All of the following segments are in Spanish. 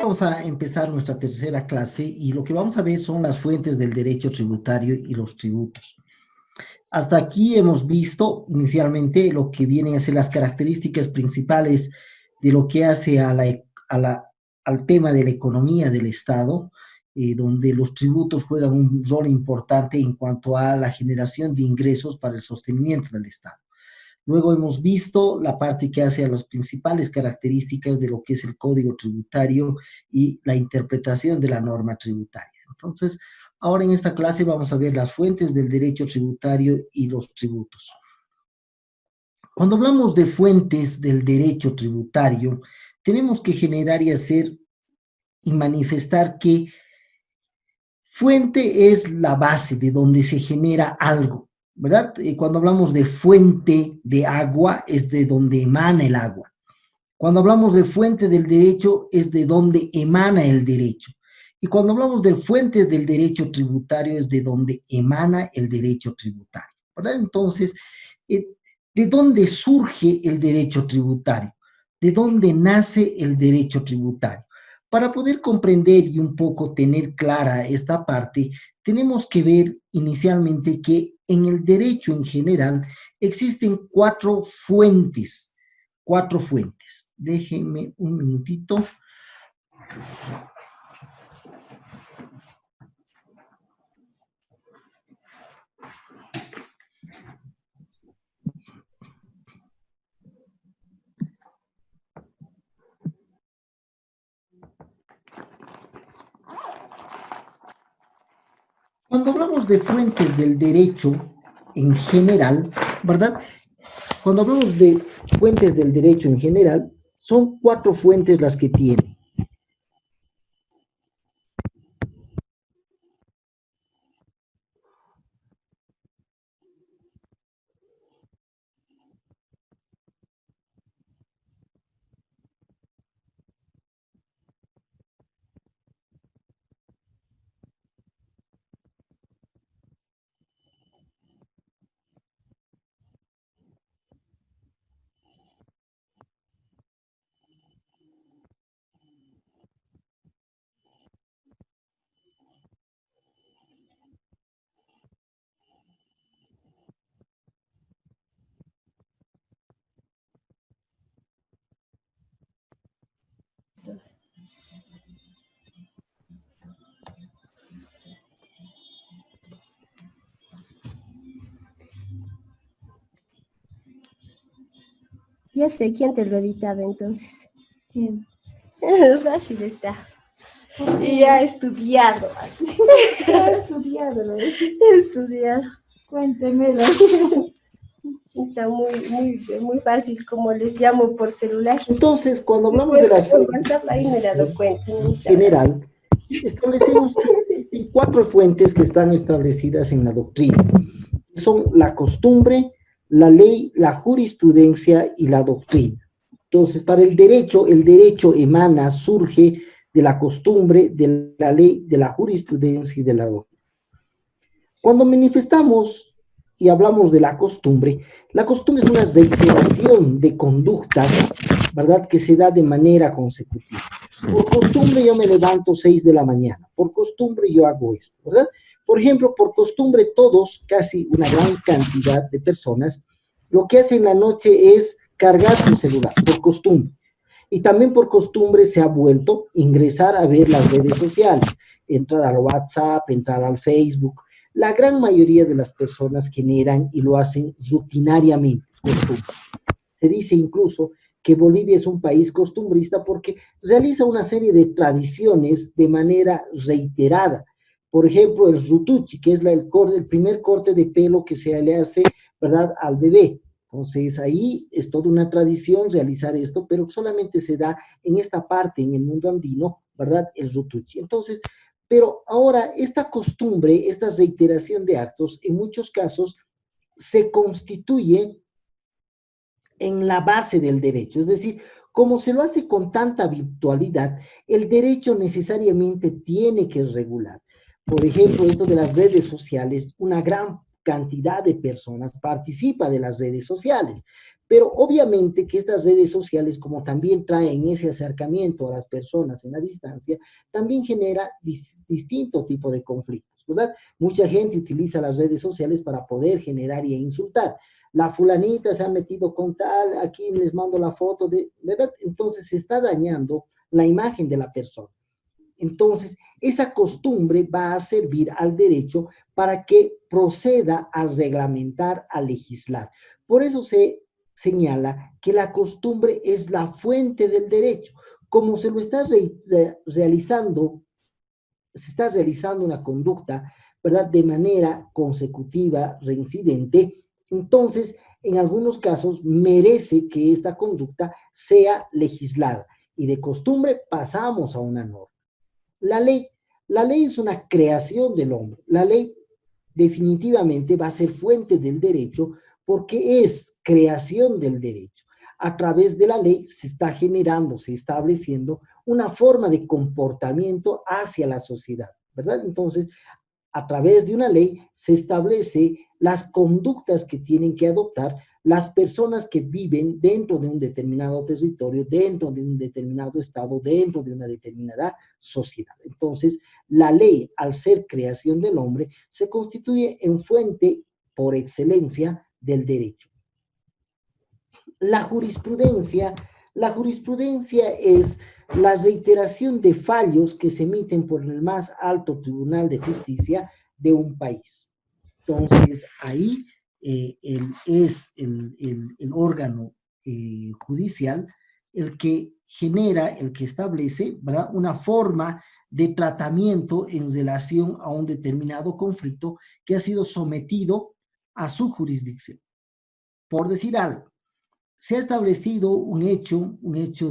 Vamos a empezar nuestra tercera clase y lo que vamos a ver son las fuentes del derecho tributario y los tributos. Hasta aquí hemos visto inicialmente lo que vienen a ser las características principales de lo que hace al tema de la economía del Estado, donde los tributos juegan un rol importante en cuanto a la generación de ingresos para el sostenimiento del Estado. Luego hemos visto la parte que hace a las principales características de lo que es el código tributario y la interpretación de la norma tributaria. Entonces, ahora en esta clase vamos a ver las fuentes del derecho tributario y los tributos. Cuando hablamos de fuentes del derecho tributario, tenemos que generar y hacer y manifestar que fuente es la base de donde se genera algo, ¿verdad? Cuando hablamos de fuente de agua, es de donde emana el agua. Cuando hablamos de fuente del derecho, es de donde emana el derecho. Y cuando hablamos de fuentes del derecho tributario, es de donde emana el derecho tributario, ¿verdad? Entonces, ¿de dónde surge el derecho tributario? ¿De dónde nace el derecho tributario? Para poder comprender y un poco tener clara esta parte, tenemos que ver inicialmente que en el derecho en general existen cuatro fuentes. Cuatro fuentes. Déjenme un minutito. Cuando hablamos de fuentes del derecho en general, ¿verdad? Cuando hablamos de fuentes del derecho en general, son cuatro fuentes las que tiene. Ya sé quién te lo editaba entonces. ¿Quién? Fácil está. Y ya he estudiado. Ya he estudiado, ¿no? He estudiado. Cuéntemelo. Está muy fácil, como les llamo por celular. Entonces, cuando hablamos de las Por fuentes WhatsApp ahí me he dado cuenta. en general, establecemos que existen cuatro fuentes que están establecidas en la doctrina. Son la costumbre, la ley, la jurisprudencia y la doctrina. Entonces, para el derecho emana, surge de la costumbre, de la ley, de la jurisprudencia y de la doctrina. Cuando manifestamos y hablamos de la costumbre es una reiteración de conductas, ¿verdad?, que se da de manera consecutiva. Por costumbre yo me levanto 6 de la mañana, por costumbre yo hago esto, ¿verdad? Por ejemplo, por costumbre todos, casi una gran cantidad de personas, lo que hacen en la noche es cargar su celular, por costumbre. Y también por costumbre se ha vuelto ingresar a ver las redes sociales, entrar al WhatsApp, entrar al Facebook. La gran mayoría de las personas generan y lo hacen rutinariamente, costumbre. Se dice incluso que Bolivia es un país costumbrista porque realiza una serie de tradiciones de manera reiterada. Por ejemplo, el rutuchi, que es el primer corte de pelo que se le hace, ¿verdad?, al bebé. Entonces, ahí es toda una tradición realizar esto, pero solamente se da en esta parte, en el mundo andino, ¿verdad?, el rutuchi. Entonces, pero ahora esta costumbre, esta reiteración de actos, en muchos casos se constituye en la base del derecho. Es decir, como se lo hace con tanta habitualidad, el derecho necesariamente tiene que regular. Por ejemplo, esto de las redes sociales, una gran cantidad de personas participa de las redes sociales. Pero obviamente que estas redes sociales, como también traen ese acercamiento a las personas en la distancia, también genera distinto tipo de conflictos, ¿verdad? Mucha gente utiliza las redes sociales para poder generar y insultar. La fulanita se ha metido con tal, aquí les mando la foto, ¿verdad? Entonces se está dañando la imagen de la persona. Entonces, esa costumbre va a servir al derecho para que proceda a reglamentar, a legislar. Por eso se señala que la costumbre es la fuente del derecho. Como se lo está realizando, se está realizando una conducta, ¿verdad?, de manera consecutiva, reincidente, entonces, en algunos casos, merece que esta conducta sea legislada. Y de costumbre pasamos a una norma. La ley. La ley es una creación del hombre. La ley definitivamente va a ser fuente del derecho porque es creación del derecho. A través de la ley se está generando, se está estableciendo una forma de comportamiento hacia la sociedad, ¿verdad? Entonces, a través de una ley se establece las conductas que tienen que adoptar las personas que viven dentro de un determinado territorio, dentro de un determinado estado, dentro de una determinada sociedad. Entonces, la ley, al ser creación del hombre, se constituye en fuente por excelencia del derecho. La jurisprudencia es la reiteración de fallos que se emiten por el más alto tribunal de justicia de un país. Entonces, ahí es el órgano judicial el que genera, el que establece, ¿verdad?, una forma de tratamiento en relación a un determinado conflicto que ha sido sometido a su jurisdicción. Por decir algo, se ha establecido un hecho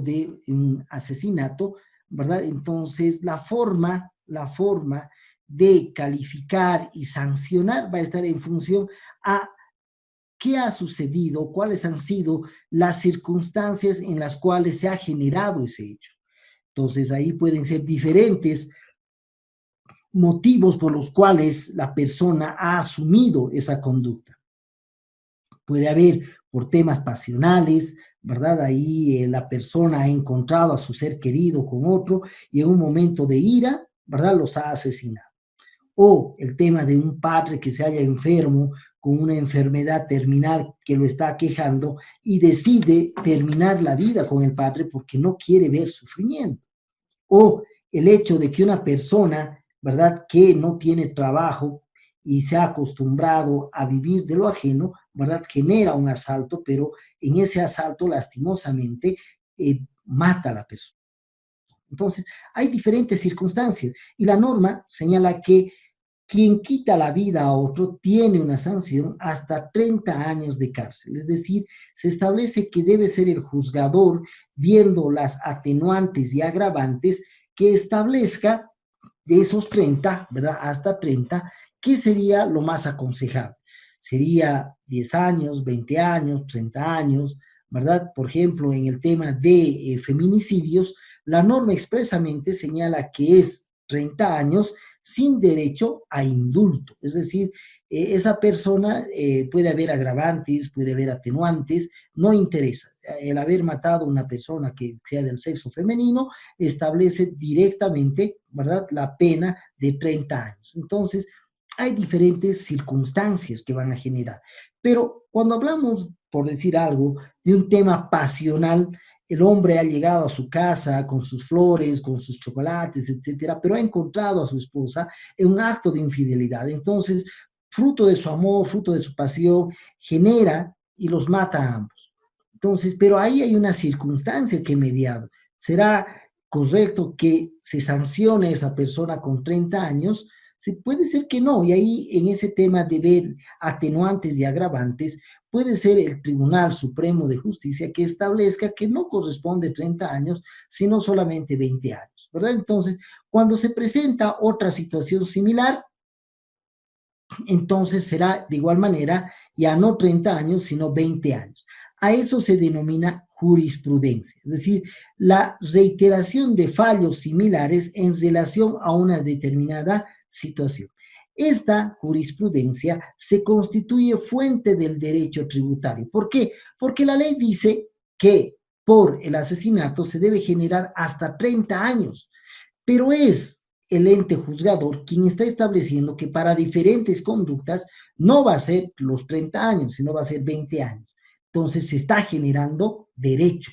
de un asesinato, ¿verdad? Entonces, la forma de calificar y sancionar va a estar en función a qué ha sucedido, cuáles han sido las circunstancias en las cuales se ha generado ese hecho. Entonces, ahí pueden ser diferentes motivos por los cuales la persona ha asumido esa conducta. Puede haber por temas pasionales, ¿verdad? Ahí la persona ha encontrado a su ser querido con otro y en un momento de ira, ¿verdad?, los ha asesinado. O el tema de un padre que se haya enfermo con una enfermedad terminal que lo está aquejando y decide terminar la vida con el padre porque no quiere ver sufrimiento. O el hecho de que una persona, ¿verdad?, que no tiene trabajo y se ha acostumbrado a vivir de lo ajeno, ¿verdad?, genera un asalto, pero en ese asalto lastimosamente mata a la persona. Entonces, hay diferentes circunstancias y la norma señala que quien quita la vida a otro tiene una sanción hasta 30 años de cárcel. Es decir, se establece que debe ser el juzgador, viendo las atenuantes y agravantes, que establezca de esos 30, ¿verdad?, hasta 30, ¿qué sería lo más aconsejable? Sería 10 años, 20 años, 30 años, ¿verdad? Por ejemplo, en el tema de feminicidios, la norma expresamente señala que es 30 años sin derecho a indulto. Es decir, esa persona puede haber agravantes, puede haber atenuantes, no interesa. El haber matado a una persona que sea del sexo femenino establece directamente, ¿verdad?, la pena de 30 años. Entonces, hay diferentes circunstancias que van a generar. Pero cuando hablamos, por decir algo, de un tema pasional, el hombre ha llegado a su casa con sus flores, con sus chocolates, etcétera, pero ha encontrado a su esposa en un acto de infidelidad. Entonces, fruto de su amor, fruto de su pasión, genera y los mata a ambos. Entonces, pero ahí hay una circunstancia que he mediado. ¿Será correcto que se sancione a esa persona con 30 años? Puede ser que no, y ahí en ese tema de ver atenuantes y agravantes, puede ser el Tribunal Supremo de Justicia que establezca que no corresponde 30 años, sino solamente 20 años, ¿verdad? Entonces, cuando se presenta otra situación similar, entonces será de igual manera ya no 30 años, sino 20 años. A eso se denomina jurisprudencia, es decir, la reiteración de fallos similares en relación a una determinada situación. esta jurisprudencia se constituye fuente del derecho tributario. ¿Por qué? Porque la ley dice que por el asesinato se debe generar hasta 30 años, pero es el ente juzgador quien está estableciendo que para diferentes conductas no va a ser los 30 años, sino va a ser 20 años. Entonces se está generando derecho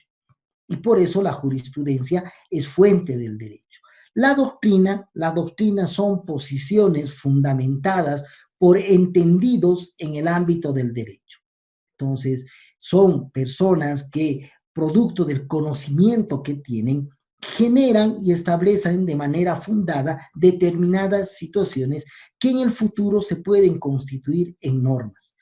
y por eso la jurisprudencia es fuente del derecho. La doctrina son posiciones fundamentadas por entendidos en el ámbito del derecho. Entonces, son personas que, producto del conocimiento que tienen, generan y establecen de manera fundada determinadas situaciones que en el futuro se pueden constituir en normas.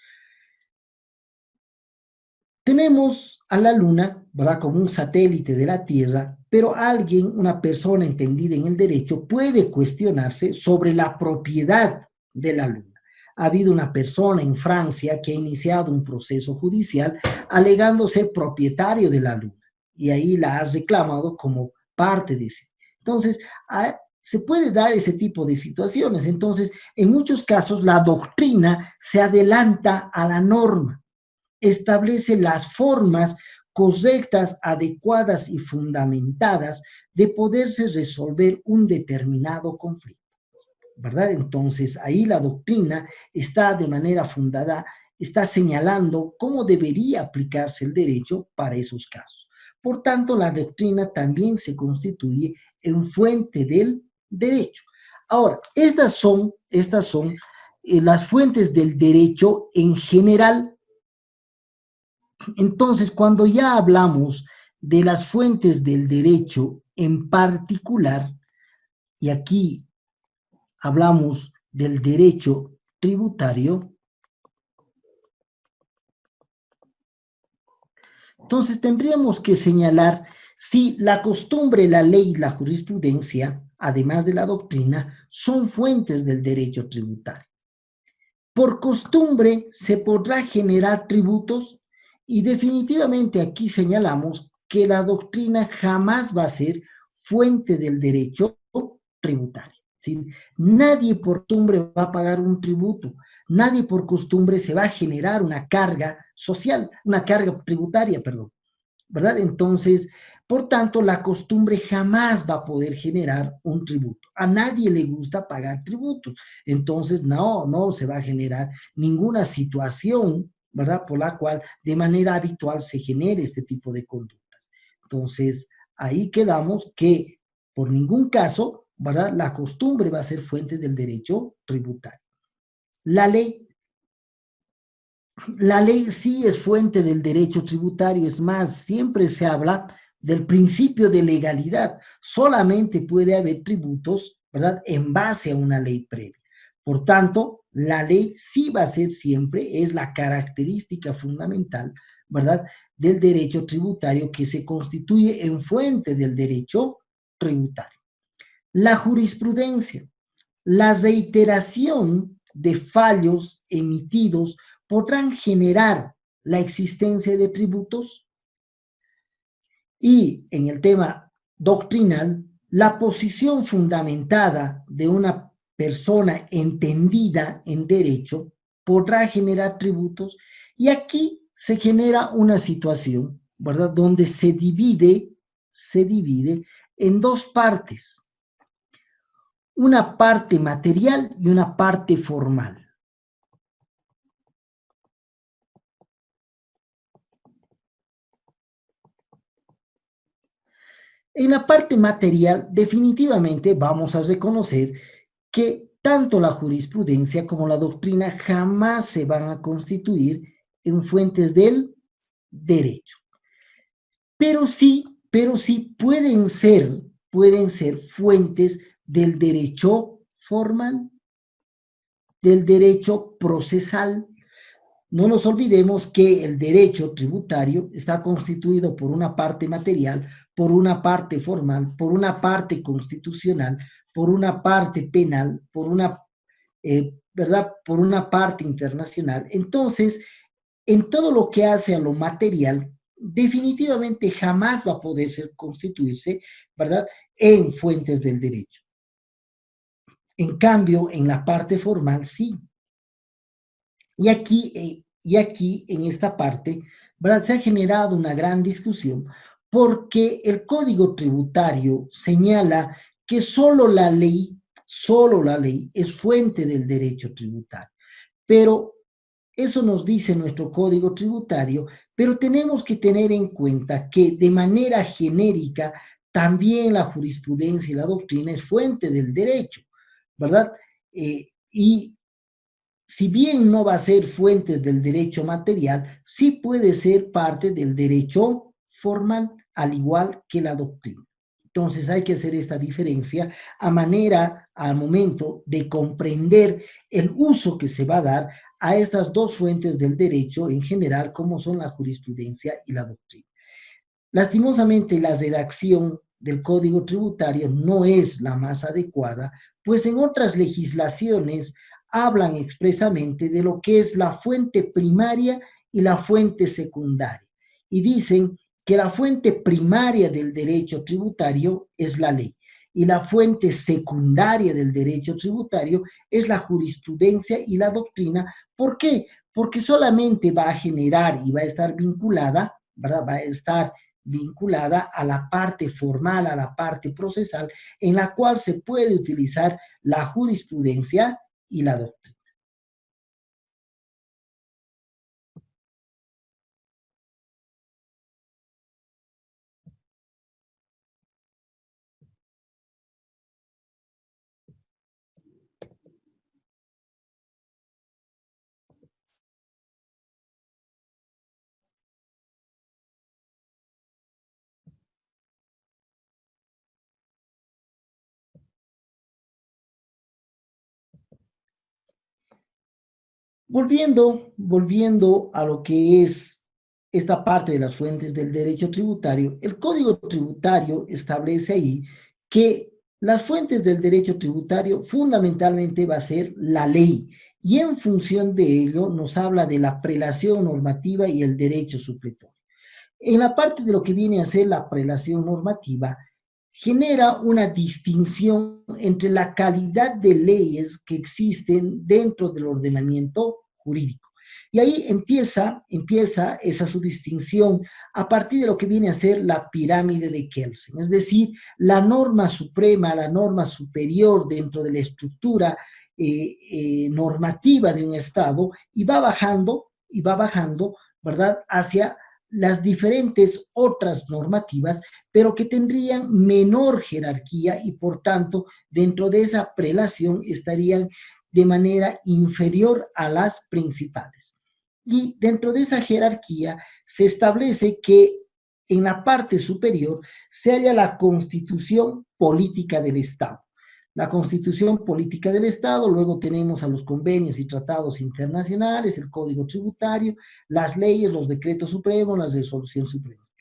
Tenemos a la Luna, ¿verdad?, como un satélite de la Tierra, pero alguien, una persona entendida en el derecho, puede cuestionarse sobre la propiedad de la Luna. Ha habido una persona en Francia que ha iniciado un proceso judicial alegando ser propietario de la Luna y ahí la ha reclamado como parte de sí. Entonces, se puede dar ese tipo de situaciones. Entonces, en muchos casos, la doctrina se adelanta a la norma, establece las formas correctas, adecuadas y fundamentadas de poderse resolver un determinado conflicto, ¿verdad? Entonces, ahí la doctrina está de manera fundada, está señalando cómo debería aplicarse el derecho para esos casos. Por tanto, la doctrina también se constituye en fuente del derecho. Ahora, estas son las fuentes del derecho en general. Entonces, cuando ya hablamos de las fuentes del derecho en particular, y aquí hablamos del derecho tributario, entonces tendríamos que señalar si la costumbre, la ley y la jurisprudencia, además de la doctrina, son fuentes del derecho tributario. Por costumbre se podrá generar tributos y definitivamente aquí señalamos que la doctrina jamás va a ser fuente del derecho tributario. ¿Sí? Nadie por costumbre va a pagar un tributo, nadie por costumbre se va a generar una carga social, una carga tributaria, perdón, ¿verdad? Entonces, por tanto, la costumbre jamás va a poder generar un tributo. A nadie le gusta pagar tributos. Entonces, no se va a generar ninguna situación, ¿verdad?, por la cual de manera habitual se genere este tipo de conductas. Entonces, ahí quedamos que por ningún caso, ¿verdad?, la costumbre va a ser fuente del derecho tributario. La ley sí es fuente del derecho tributario, es más, siempre se habla del principio de legalidad. Solamente puede haber tributos, ¿verdad?, en base a una ley previa. Por tanto, la ley sí va a ser siempre, es la característica fundamental, ¿verdad?, del derecho tributario que se constituye en fuente del derecho tributario. La jurisprudencia, la reiteración de fallos emitidos podrán generar la existencia de tributos y en el tema doctrinal, la posición fundamentada de una persona entendida en derecho podrá generar tributos y aquí se genera una situación, ¿verdad?, donde se divide en dos partes, una parte material y una parte formal. En la parte material, definitivamente vamos a reconocer que tanto la jurisprudencia como la doctrina jamás se van a constituir en fuentes del derecho. Pero sí pueden ser fuentes del derecho formal, del derecho procesal. No nos olvidemos que el derecho tributario está constituido por una parte material, por una parte formal, por una parte constitucional, por una parte penal, por una, ¿verdad?, por una parte internacional. Entonces, en todo lo que hace a lo material, definitivamente jamás va a poder constituirse, ¿verdad?, en fuentes del derecho. En cambio, en la parte formal, sí. Y aquí, en esta parte, ¿verdad? Se ha generado una gran discusión porque el Código Tributario señala que solo la ley es fuente del derecho tributario. Pero eso nos dice nuestro Código Tributario, pero tenemos que tener en cuenta que de manera genérica también la jurisprudencia y la doctrina es fuente del derecho, ¿verdad? Y si bien no va a ser fuentes del derecho material, sí puede ser parte del derecho formal, al igual que la doctrina. Entonces hay que hacer esta diferencia al momento de comprender el uso que se va a dar a estas dos fuentes del derecho en general, como son la jurisprudencia y la doctrina. Lastimosamente, la redacción del Código Tributario no es la más adecuada, pues en otras legislaciones hablan expresamente de lo que es la fuente primaria y la fuente secundaria. Y dicen que la fuente primaria del derecho tributario es la ley y la fuente secundaria del derecho tributario es la jurisprudencia y la doctrina. ¿Por qué? Porque solamente va a generar y va a estar vinculada, ¿verdad? Va a estar vinculada a la parte formal, a la parte procesal, en la cual se puede utilizar la jurisprudencia y la doctrina. Volviendo a lo que es esta parte de las fuentes del derecho tributario, el Código Tributario establece ahí que las fuentes del derecho tributario fundamentalmente va a ser la ley y en función de ello nos habla de la prelación normativa y el derecho supletorio. En la parte de lo que viene a ser la prelación normativa, genera una distinción entre la calidad de leyes que existen dentro del ordenamiento jurídico. Y ahí empieza esa su distinción a partir de lo que viene a ser la pirámide de Kelsen, es decir, la norma suprema, la norma superior dentro de la estructura normativa de un Estado y va bajando, ¿verdad?, hacia las diferentes otras normativas, pero que tendrían menor jerarquía y por tanto dentro de esa prelación estarían de manera inferior a las principales. Y dentro de esa jerarquía se establece que en la parte superior se halla la constitución política del Estado. La constitución política del Estado, luego tenemos a los convenios y tratados internacionales, el código tributario, las leyes, los decretos supremos, las resoluciones supremas.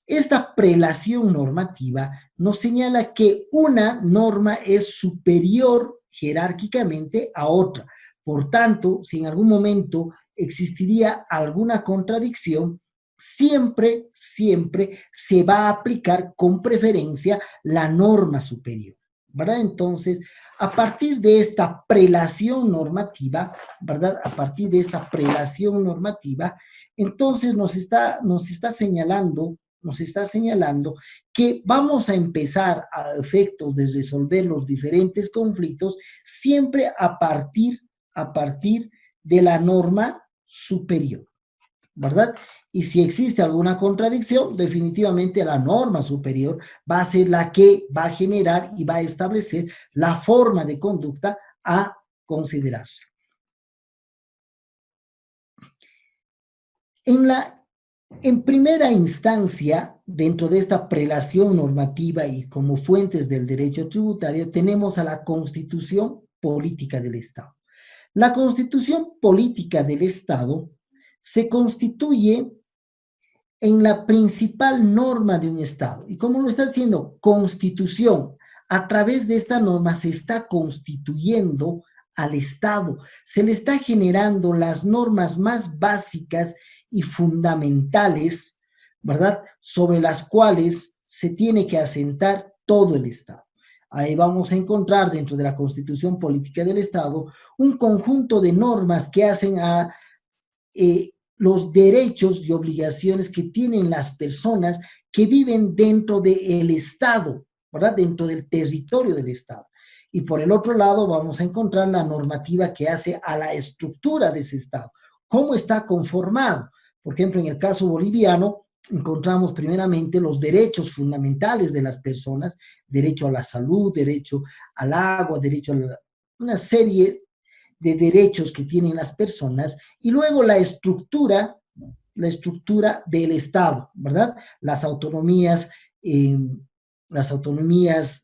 Esta prelación normativa nos señala que una norma es superior jerárquicamente a otra. Por tanto, si en algún momento existiría alguna contradicción, siempre se va a aplicar con preferencia la norma superior, ¿verdad? Entonces, a partir de esta prelación normativa, ¿verdad? A partir de esta prelación normativa, entonces nos está señalando que vamos a empezar a efectos de resolver los diferentes conflictos siempre a partir de la norma superior, ¿verdad? Y si existe alguna contradicción, definitivamente la norma superior va a ser la que va a generar y va a establecer la forma de conducta a considerarse. En primera instancia, dentro de esta prelación normativa y como fuentes del derecho tributario, tenemos a la Constitución Política del Estado. La Constitución Política del Estado se constituye en la principal norma de un Estado. Y como lo está diciendo, Constitución, a través de esta norma se está constituyendo al Estado, se le está generando las normas más básicas y fundamentales, ¿verdad?, sobre las cuales se tiene que asentar todo el Estado. Ahí vamos a encontrar dentro de la Constitución Política del Estado un conjunto de normas que hacen a los derechos y obligaciones que tienen las personas que viven dentro del Estado, ¿verdad? Dentro del territorio del Estado. Y por el otro lado vamos a encontrar la normativa que hace a la estructura de ese Estado. ¿Cómo está conformado? Por ejemplo, en el caso boliviano, encontramos primeramente los derechos fundamentales de las personas, derecho a la salud, derecho al agua, derecho a una serie de derechos que tienen las personas, y luego la estructura del Estado, ¿verdad? Las autonomías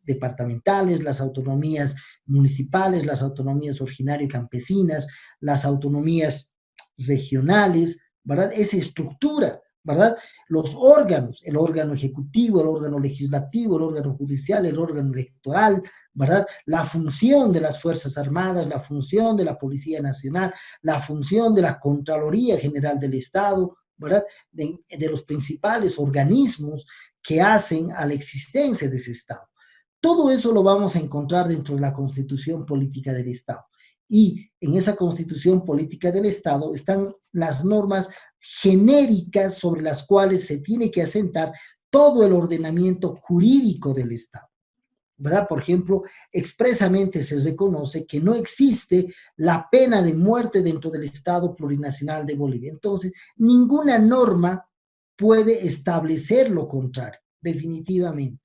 departamentales, las autonomías municipales, las autonomías originario campesinas, las autonomías regionales, ¿verdad? Esa estructura, ¿verdad? Los órganos, el órgano ejecutivo, el órgano legislativo, el órgano judicial, el órgano electoral, ¿verdad? La función de las Fuerzas Armadas, la función de la Policía Nacional, la función de la Contraloría General del Estado, ¿verdad? De los principales organismos que hacen a la existencia de ese Estado. Todo eso lo vamos a encontrar dentro de la Constitución Política del Estado. Y en esa Constitución Política del Estado están las normas genéricas sobre las cuales se tiene que asentar todo el ordenamiento jurídico del Estado, ¿verdad? Por ejemplo, expresamente se reconoce que no existe la pena de muerte dentro del Estado Plurinacional de Bolivia. Entonces, ninguna norma puede establecer lo contrario, definitivamente,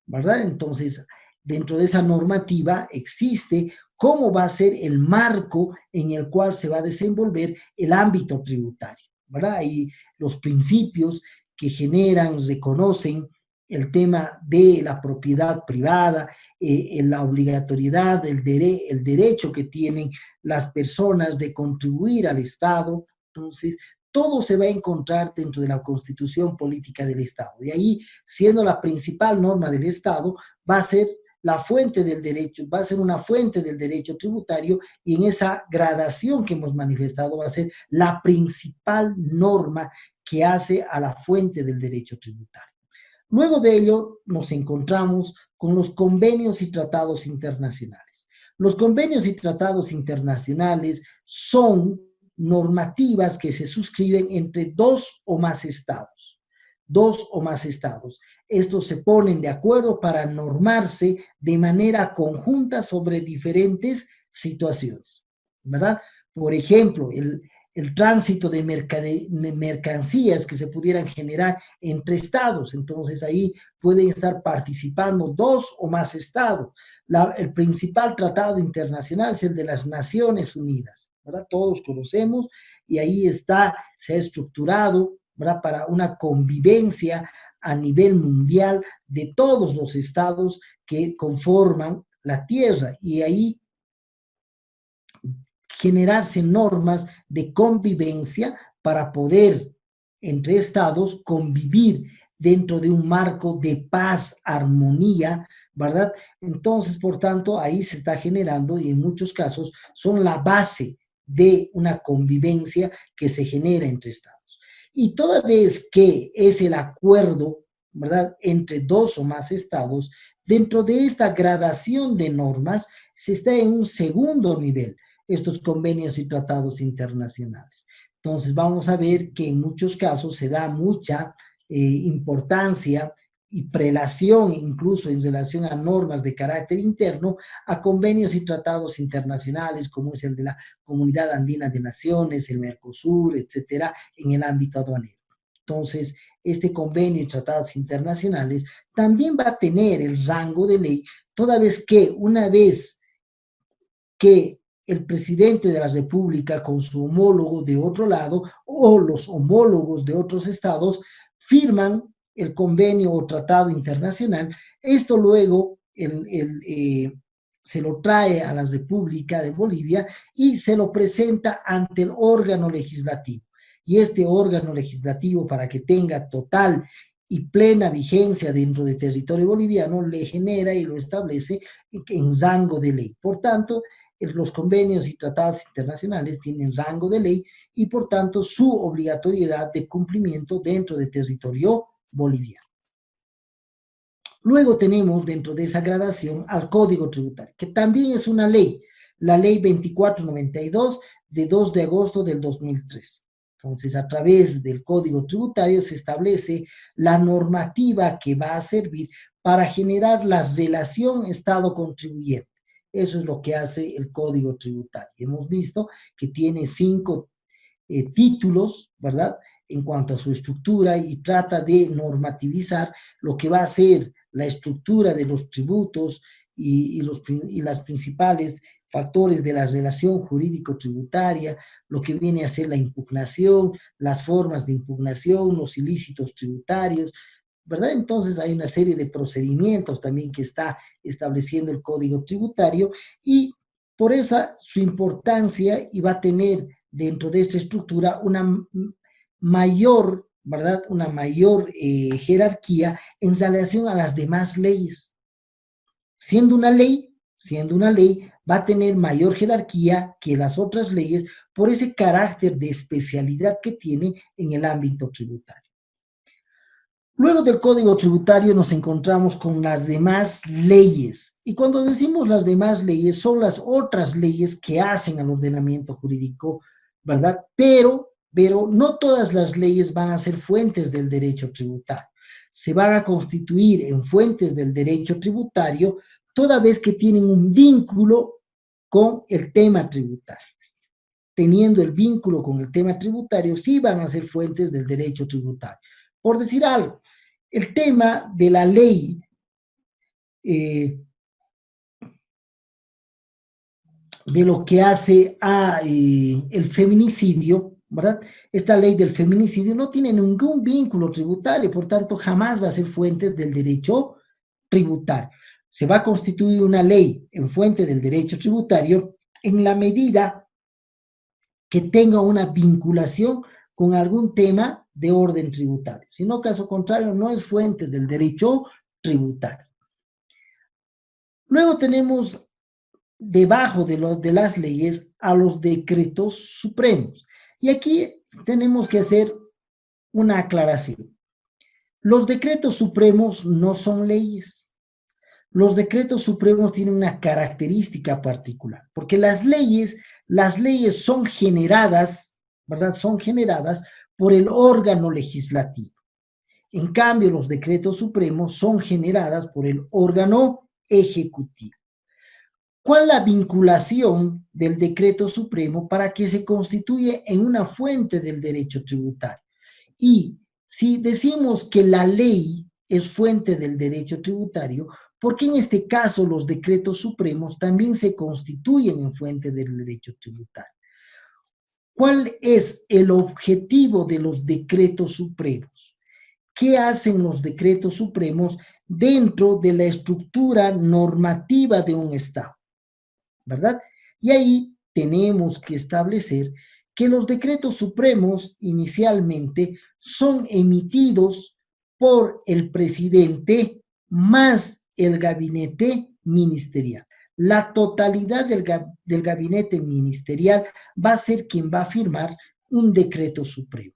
¿verdad? Entonces, dentro de esa normativa existe cómo va a ser el marco en el cual se va a desenvolver el ámbito tributario, ¿verdad? Y los principios que generan, reconocen el tema de la propiedad privada, la obligatoriedad, el derecho que tienen las personas de contribuir al Estado. Entonces, todo se va a encontrar dentro de la Constitución Política del Estado. De ahí, siendo la principal norma del Estado, va a ser la fuente del derecho, va a ser una fuente del derecho tributario, y en esa gradación que hemos manifestado va a ser la principal norma que hace a la fuente del derecho tributario. Luego de ello nos encontramos con los convenios y tratados internacionales. Los convenios y tratados internacionales son normativas que se suscriben entre dos o más estados. Dos o más estados. Estos se ponen de acuerdo para normarse de manera conjunta sobre diferentes situaciones, ¿verdad? Por ejemplo, el tránsito de mercancías que se pudieran generar entre estados. Entonces ahí pueden estar participando dos o más estados. El principal tratado internacional es el de las Naciones Unidas, ¿verdad? Todos conocemos, y ahí está, se ha estructurado, ¿verdad?, para una convivencia a nivel mundial de todos los estados que conforman la tierra, y ahí generarse normas de convivencia para poder entre estados convivir dentro de un marco de paz, armonía, ¿verdad? Entonces, por tanto, ahí se está generando, y en muchos casos son la base de una convivencia que se genera entre estados. Y toda vez que es el acuerdo, ¿verdad?, entre dos o más estados, dentro de esta gradación de normas se está en un segundo nivel, estos convenios y tratados internacionales. Entonces vamos a ver que en muchos casos se da mucha importancia y prelación, incluso en relación a normas de carácter interno, a convenios y tratados internacionales, como es el de la Comunidad Andina de Naciones, el Mercosur, etcétera, en el ámbito aduanero. Entonces, este convenio y tratados internacionales también va a tener el rango de ley, toda vez que una vez que el presidente de la República con su homólogo de otro lado o los homólogos de otros estados firman el convenio o tratado internacional, esto luego se lo trae a la República de Bolivia y se lo presenta ante el órgano legislativo. Y este órgano legislativo, para que tenga total y plena vigencia dentro del territorio boliviano, le genera y lo establece en rango de ley. Por tanto, los convenios y tratados internacionales tienen rango de ley y, por tanto, su obligatoriedad de cumplimiento dentro del territorio boliviano. Luego tenemos dentro de esa gradación al Código Tributario, que también es una ley, la Ley 2492 de 2 de agosto del 2003. Entonces, a través del Código Tributario se establece la normativa que va a servir para generar la relación Estado-contribuyente. Eso es lo que hace el Código Tributario. Hemos visto que tiene 5 títulos, ¿verdad?, en cuanto a su estructura, y trata de normativizar lo que va a ser la estructura de los tributos y las principales factores de la relación jurídico-tributaria, lo que viene a ser la impugnación, las formas de impugnación, los ilícitos tributarios, ¿verdad? Entonces hay una serie de procedimientos también que está estableciendo el Código Tributario, y por esa su importancia, y va a tener dentro de esta estructura una mayor, ¿verdad?, una mayor jerarquía en relación a las demás leyes. Siendo una ley, va a tener mayor jerarquía que las otras leyes por ese carácter de especialidad que tiene en el ámbito tributario. Luego del Código Tributario nos encontramos con las demás leyes. Y cuando decimos las demás leyes, son las otras leyes que hacen al ordenamiento jurídico, ¿verdad? Pero no todas las leyes van a ser fuentes del derecho tributario. Se van a constituir en fuentes del derecho tributario toda vez que tienen un vínculo con el tema tributario. Teniendo el vínculo con el tema tributario, sí van a ser fuentes del derecho tributario. Por decir algo, el tema de la ley de lo que hace a el feminicidio, ¿verdad? Esta ley del feminicidio no tiene ningún vínculo tributario, por tanto jamás va a ser fuente del derecho tributario. Se va a constituir una ley en fuente del derecho tributario en la medida que tenga una vinculación con algún tema de orden tributario. Si no, caso contrario, no es fuente del derecho tributario. Luego tenemos debajo de las leyes a los decretos supremos. Y aquí tenemos que hacer una aclaración. Los decretos supremos no son leyes. Los decretos supremos tienen una característica particular, porque las leyes son generadas, ¿verdad? Son generadas por el órgano legislativo. En cambio, los decretos supremos son generadas por el órgano ejecutivo. ¿Cuál es la vinculación del decreto supremo para que se constituya en una fuente del derecho tributario? Y si decimos que la ley es fuente del derecho tributario, ¿por qué en este caso los decretos supremos también se constituyen en fuente del derecho tributario? ¿Cuál es el objetivo de los decretos supremos? ¿Qué hacen los decretos supremos dentro de la estructura normativa de un Estado? ¿Verdad? Y ahí tenemos que establecer que los decretos supremos inicialmente son emitidos por el presidente más el gabinete ministerial. La totalidad del gabinete ministerial va a ser quien va a firmar un decreto supremo.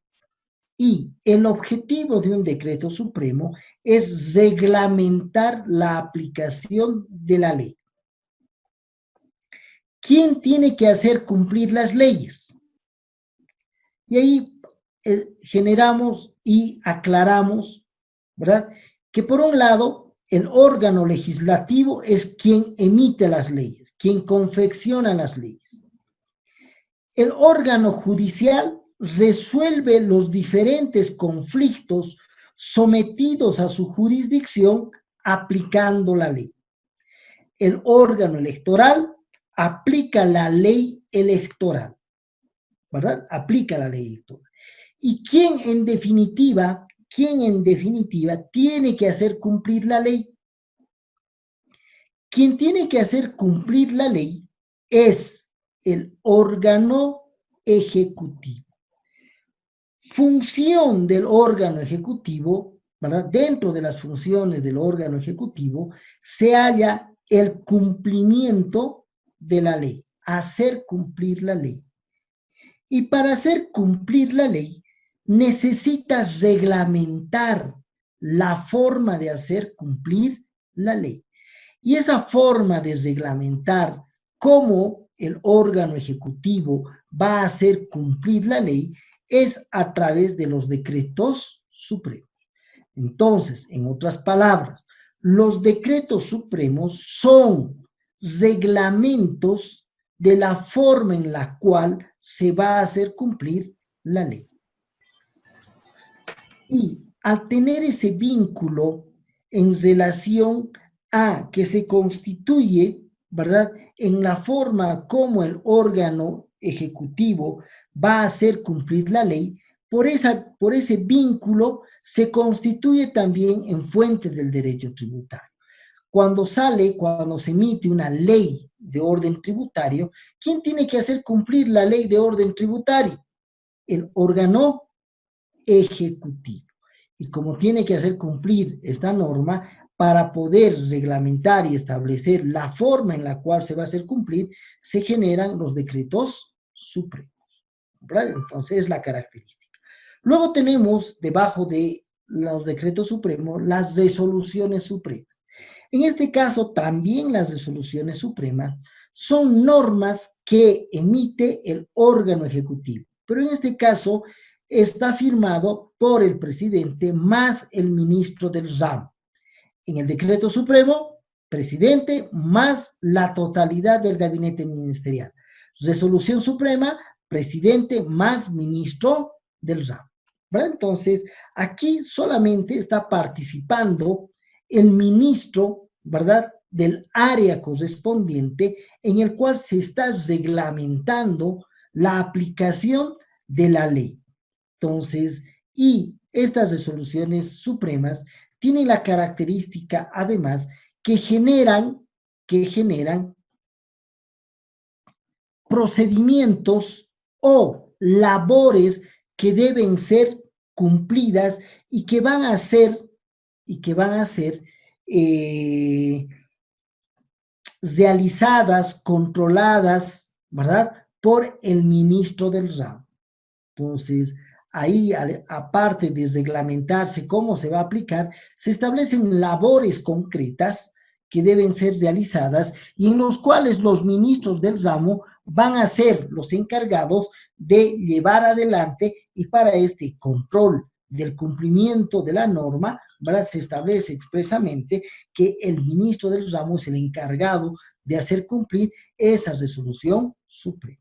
Y el objetivo de un decreto supremo es reglamentar la aplicación de la ley. ¿Quién tiene que hacer cumplir las leyes? Y ahí generamos y aclaramos, ¿verdad?, que por un lado el órgano legislativo es quien emite las leyes, quien confecciona las leyes. El órgano judicial resuelve los diferentes conflictos sometidos a su jurisdicción aplicando la ley. El órgano electoral aplica la ley electoral, ¿verdad? Aplica la ley electoral. ¿Y quién en definitiva tiene que hacer cumplir la ley? Quien tiene que hacer cumplir la ley es el órgano ejecutivo. Función del órgano ejecutivo, ¿verdad? Dentro de las funciones del órgano ejecutivo se halla el cumplimiento de la ley, hacer cumplir la ley. Y para hacer cumplir la ley necesitas reglamentar la forma de hacer cumplir la ley. Y esa forma de reglamentar cómo el órgano ejecutivo va a hacer cumplir la ley es a través de los decretos supremos. Entonces, en otras palabras, los decretos supremos son reglamentos de la forma en la cual se va a hacer cumplir la ley. Y al tener ese vínculo en relación a que se constituye, ¿verdad?, en la forma como el órgano ejecutivo va a hacer cumplir la ley, por ese vínculo se constituye también en fuente del derecho tributario. Cuando se emite una ley de orden tributario, ¿quién tiene que hacer cumplir la ley de orden tributario? El órgano ejecutivo. Y como tiene que hacer cumplir esta norma, para poder reglamentar y establecer la forma en la cual se va a hacer cumplir, se generan los decretos supremos, ¿verdad? Entonces es la característica. Luego tenemos debajo de los decretos supremos las resoluciones supremas. En este caso también las resoluciones supremas son normas que emite el órgano ejecutivo, pero en este caso está firmado por el presidente más el ministro del ramo. En el decreto supremo, presidente más la totalidad del gabinete ministerial. Resolución suprema, presidente más ministro del ramo, ¿verdad? Entonces, aquí solamente está participando el ministro, ¿verdad?, del área correspondiente en el cual se está reglamentando la aplicación de la ley. Entonces, y estas resoluciones supremas tienen la característica, además, que generan procedimientos o labores que deben ser cumplidas y que van a ser realizadas, controladas, ¿verdad?, por el ministro del ramo. Entonces, ahí, aparte de reglamentarse cómo se va a aplicar, se establecen labores concretas que deben ser realizadas y en los cuales los ministros del ramo van a ser los encargados de llevar adelante, y para este control del cumplimiento de la norma, ¿verdad?, se establece expresamente que el ministro del ramo es el encargado de hacer cumplir esa resolución suprema.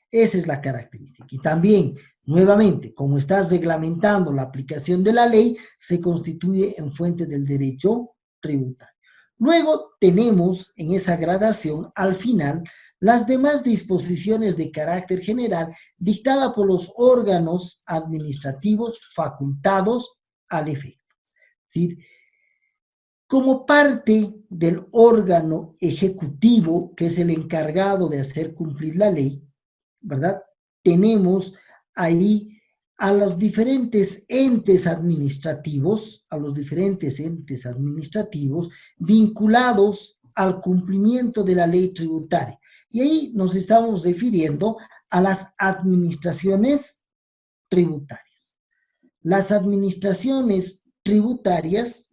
Esa es la característica. Y también, nuevamente, como estás reglamentando la aplicación de la ley, se constituye en fuente del derecho tributario. Luego tenemos en esa gradación, al final, las demás disposiciones de carácter general dictadas por los órganos administrativos facultados al efecto. Es decir, como parte del órgano ejecutivo, que es el encargado de hacer cumplir la ley, ¿verdad?, tenemos ahí a los diferentes entes administrativos, vinculados al cumplimiento de la ley tributaria. Y ahí nos estamos refiriendo a las administraciones tributarias. Las administraciones tributarias,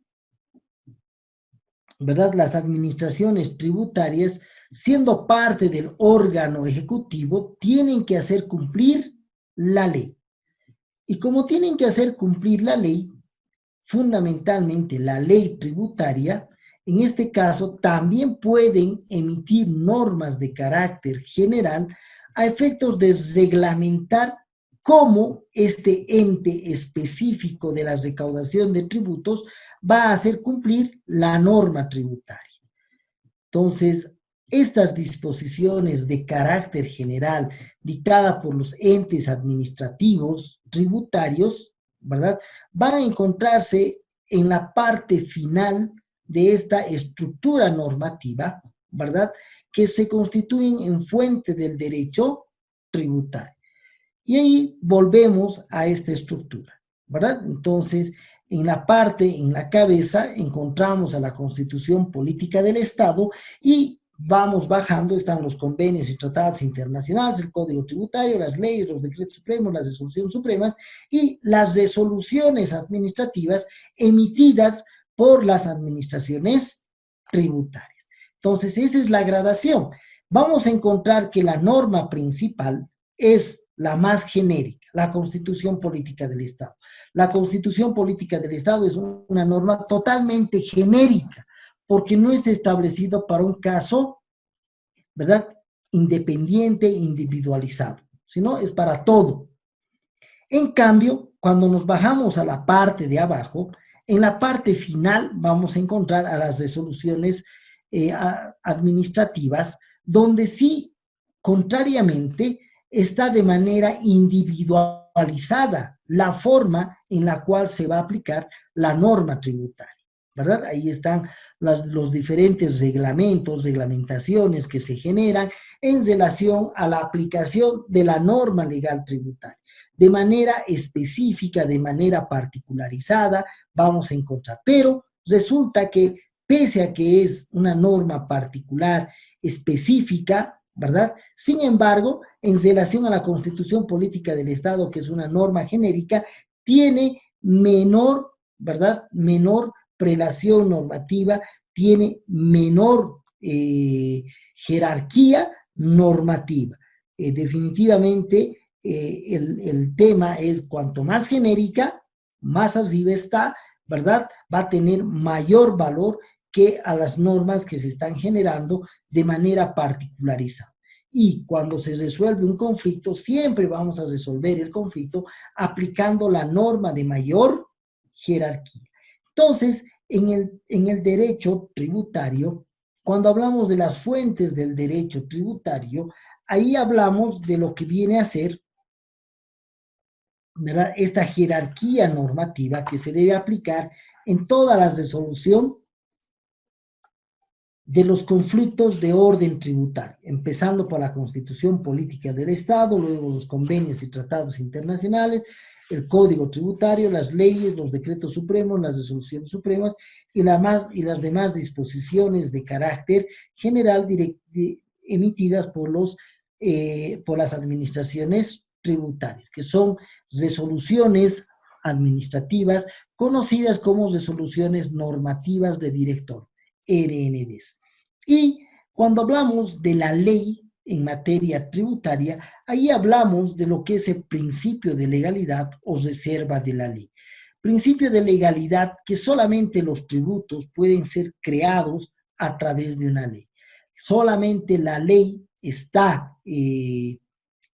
¿verdad?, las administraciones tributarias, siendo parte del órgano ejecutivo, tienen que hacer cumplir la ley. Y como tienen que hacer cumplir la ley, fundamentalmente la ley tributaria, en este caso también pueden emitir normas de carácter general a efectos de reglamentar cómo este ente específico de la recaudación de tributos va a hacer cumplir la norma tributaria. Entonces, estas disposiciones de carácter general dictadas por los entes administrativos tributarios, ¿verdad?, van a encontrarse en la parte final de esta estructura normativa, ¿verdad?, que se constituyen en fuente del derecho tributario. Y ahí volvemos a esta estructura, ¿verdad? Entonces, en la cabeza, encontramos a la Constitución Política del Estado, y vamos bajando, están los convenios y tratados internacionales, el Código Tributario, las leyes, los decretos supremos, las resoluciones supremas y las resoluciones administrativas emitidas por las administraciones tributarias. Entonces, esa es la gradación. Vamos a encontrar que la norma principal es la más genérica, la Constitución Política del Estado. La Constitución Política del Estado es una norma totalmente genérica, porque no está establecido para un caso, ¿verdad?, independiente, individualizado, sino es para todo. En cambio, cuando nos bajamos a la parte de abajo, en la parte final vamos a encontrar a las resoluciones administrativas, donde sí, contrariamente, está de manera individualizada la forma en la cual se va a aplicar la norma tributaria, ¿verdad? Ahí están los diferentes reglamentos, reglamentaciones que se generan en relación a la aplicación de la norma legal tributaria. De manera específica, de manera particularizada, vamos a encontrar. Pero resulta que, pese a que es una norma particular, específica, ¿verdad? Sin embargo, en relación a la Constitución Política del Estado, que es una norma genérica, tiene menor, ¿verdad?, menor prelación normativa, tiene menor jerarquía normativa. Definitivamente, el tema es cuanto más genérica, más arriba está, ¿verdad? Va a tener mayor valor que a las normas que se están generando de manera particularizada. Y cuando se resuelve un conflicto, siempre vamos a resolver el conflicto aplicando la norma de mayor jerarquía. Entonces, en el derecho tributario, cuando hablamos de las fuentes del derecho tributario, ahí hablamos de lo que viene a ser, ¿verdad?, esta jerarquía normativa que se debe aplicar en toda la resolución de los conflictos de orden tributario, empezando por la Constitución Política del Estado, luego los convenios y tratados internacionales, el Código Tributario, las leyes, los decretos supremos, las resoluciones supremas y las demás disposiciones de carácter general emitidas por las administraciones tributarias, que son resoluciones administrativas conocidas como resoluciones normativas de director, RNDs. Y cuando hablamos de la ley en materia tributaria, ahí hablamos de lo que es el principio de legalidad o reserva de la ley. Principio de legalidad que solamente los tributos pueden ser creados a través de una ley. Solamente la ley está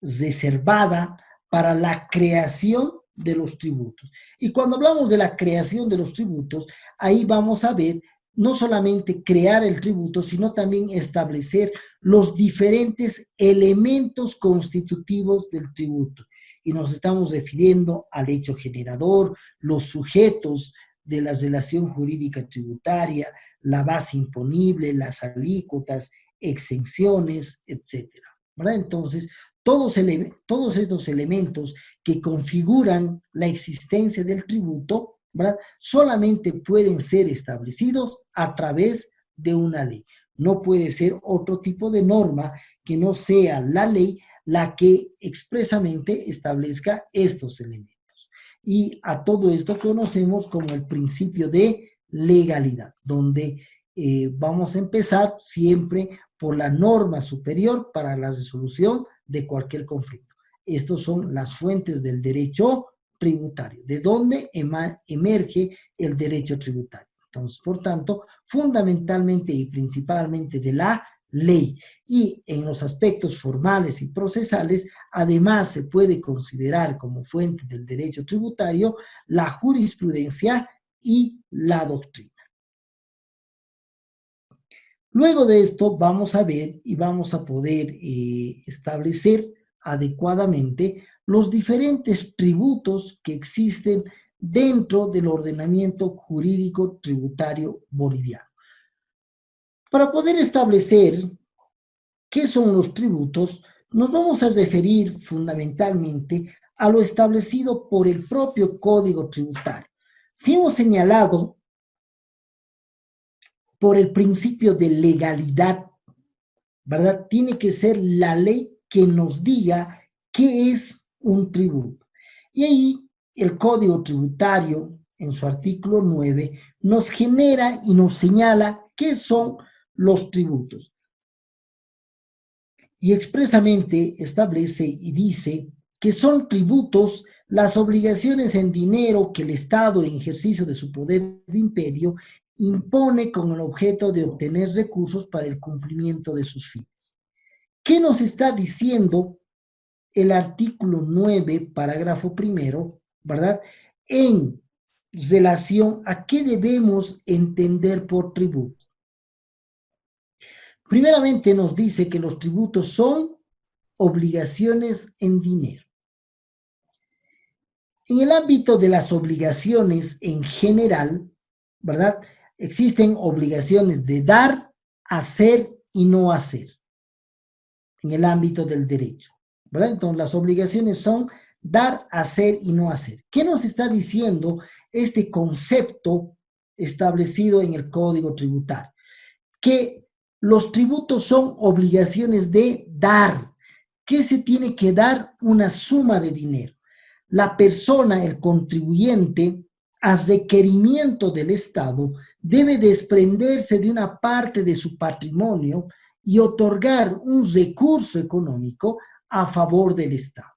reservada para la creación de los tributos. Y cuando hablamos de la creación de los tributos, ahí vamos a ver no solamente crear el tributo, sino también establecer los diferentes elementos constitutivos del tributo. Y nos estamos refiriendo al hecho generador, los sujetos de la relación jurídica tributaria, la base imponible, las alícuotas, exenciones, etcétera, ¿verdad? Entonces, todos estos elementos que configuran la existencia del tributo, ¿verdad?, solamente pueden ser establecidos a través de una ley. No puede ser otro tipo de norma que no sea la ley la que expresamente establezca estos elementos. Y a todo esto conocemos como el principio de legalidad, donde vamos a empezar siempre por la norma superior para la resolución de cualquier conflicto. Estos son las fuentes del derecho tributario, de dónde emerge el derecho tributario. Entonces, por tanto, fundamentalmente y principalmente de la ley. Y en los aspectos formales y procesales, además se puede considerar como fuente del derecho tributario la jurisprudencia y la doctrina. Luego de esto vamos a ver y vamos a poder establecer adecuadamente los diferentes tributos que existen dentro del ordenamiento jurídico tributario boliviano. Para poder establecer qué son los tributos, nos vamos a referir fundamentalmente a lo establecido por el propio Código Tributario. Si hemos señalado por el principio de legalidad ¿verdad? Tiene que ser la ley que nos diga qué es un tributo. Y ahí el Código Tributario, en su artículo 9, nos genera y nos señala qué son los tributos. Y expresamente establece y dice que son tributos las obligaciones en dinero que el Estado, en ejercicio de su poder de imperio, impone con el objeto de obtener recursos para el cumplimiento de sus fines. ¿Qué nos está diciendo el artículo 9, parágrafo primero, ¿verdad? En relación a qué debemos entender por tributo. Primeramente nos dice que los tributos son obligaciones en dinero. En el ámbito de las obligaciones en general, ¿verdad? Existen obligaciones de dar, hacer y no hacer en el ámbito del derecho, ¿verdad? Entonces, las obligaciones son dar, hacer y no hacer. ¿Qué nos está diciendo este concepto establecido en el Código Tributario? Que los tributos son obligaciones de dar. ¿Qué se tiene que dar? Una suma de dinero. La persona, el contribuyente, a requerimiento del Estado, debe desprenderse de una parte de su patrimonio y otorgar un recurso económico a favor del Estado,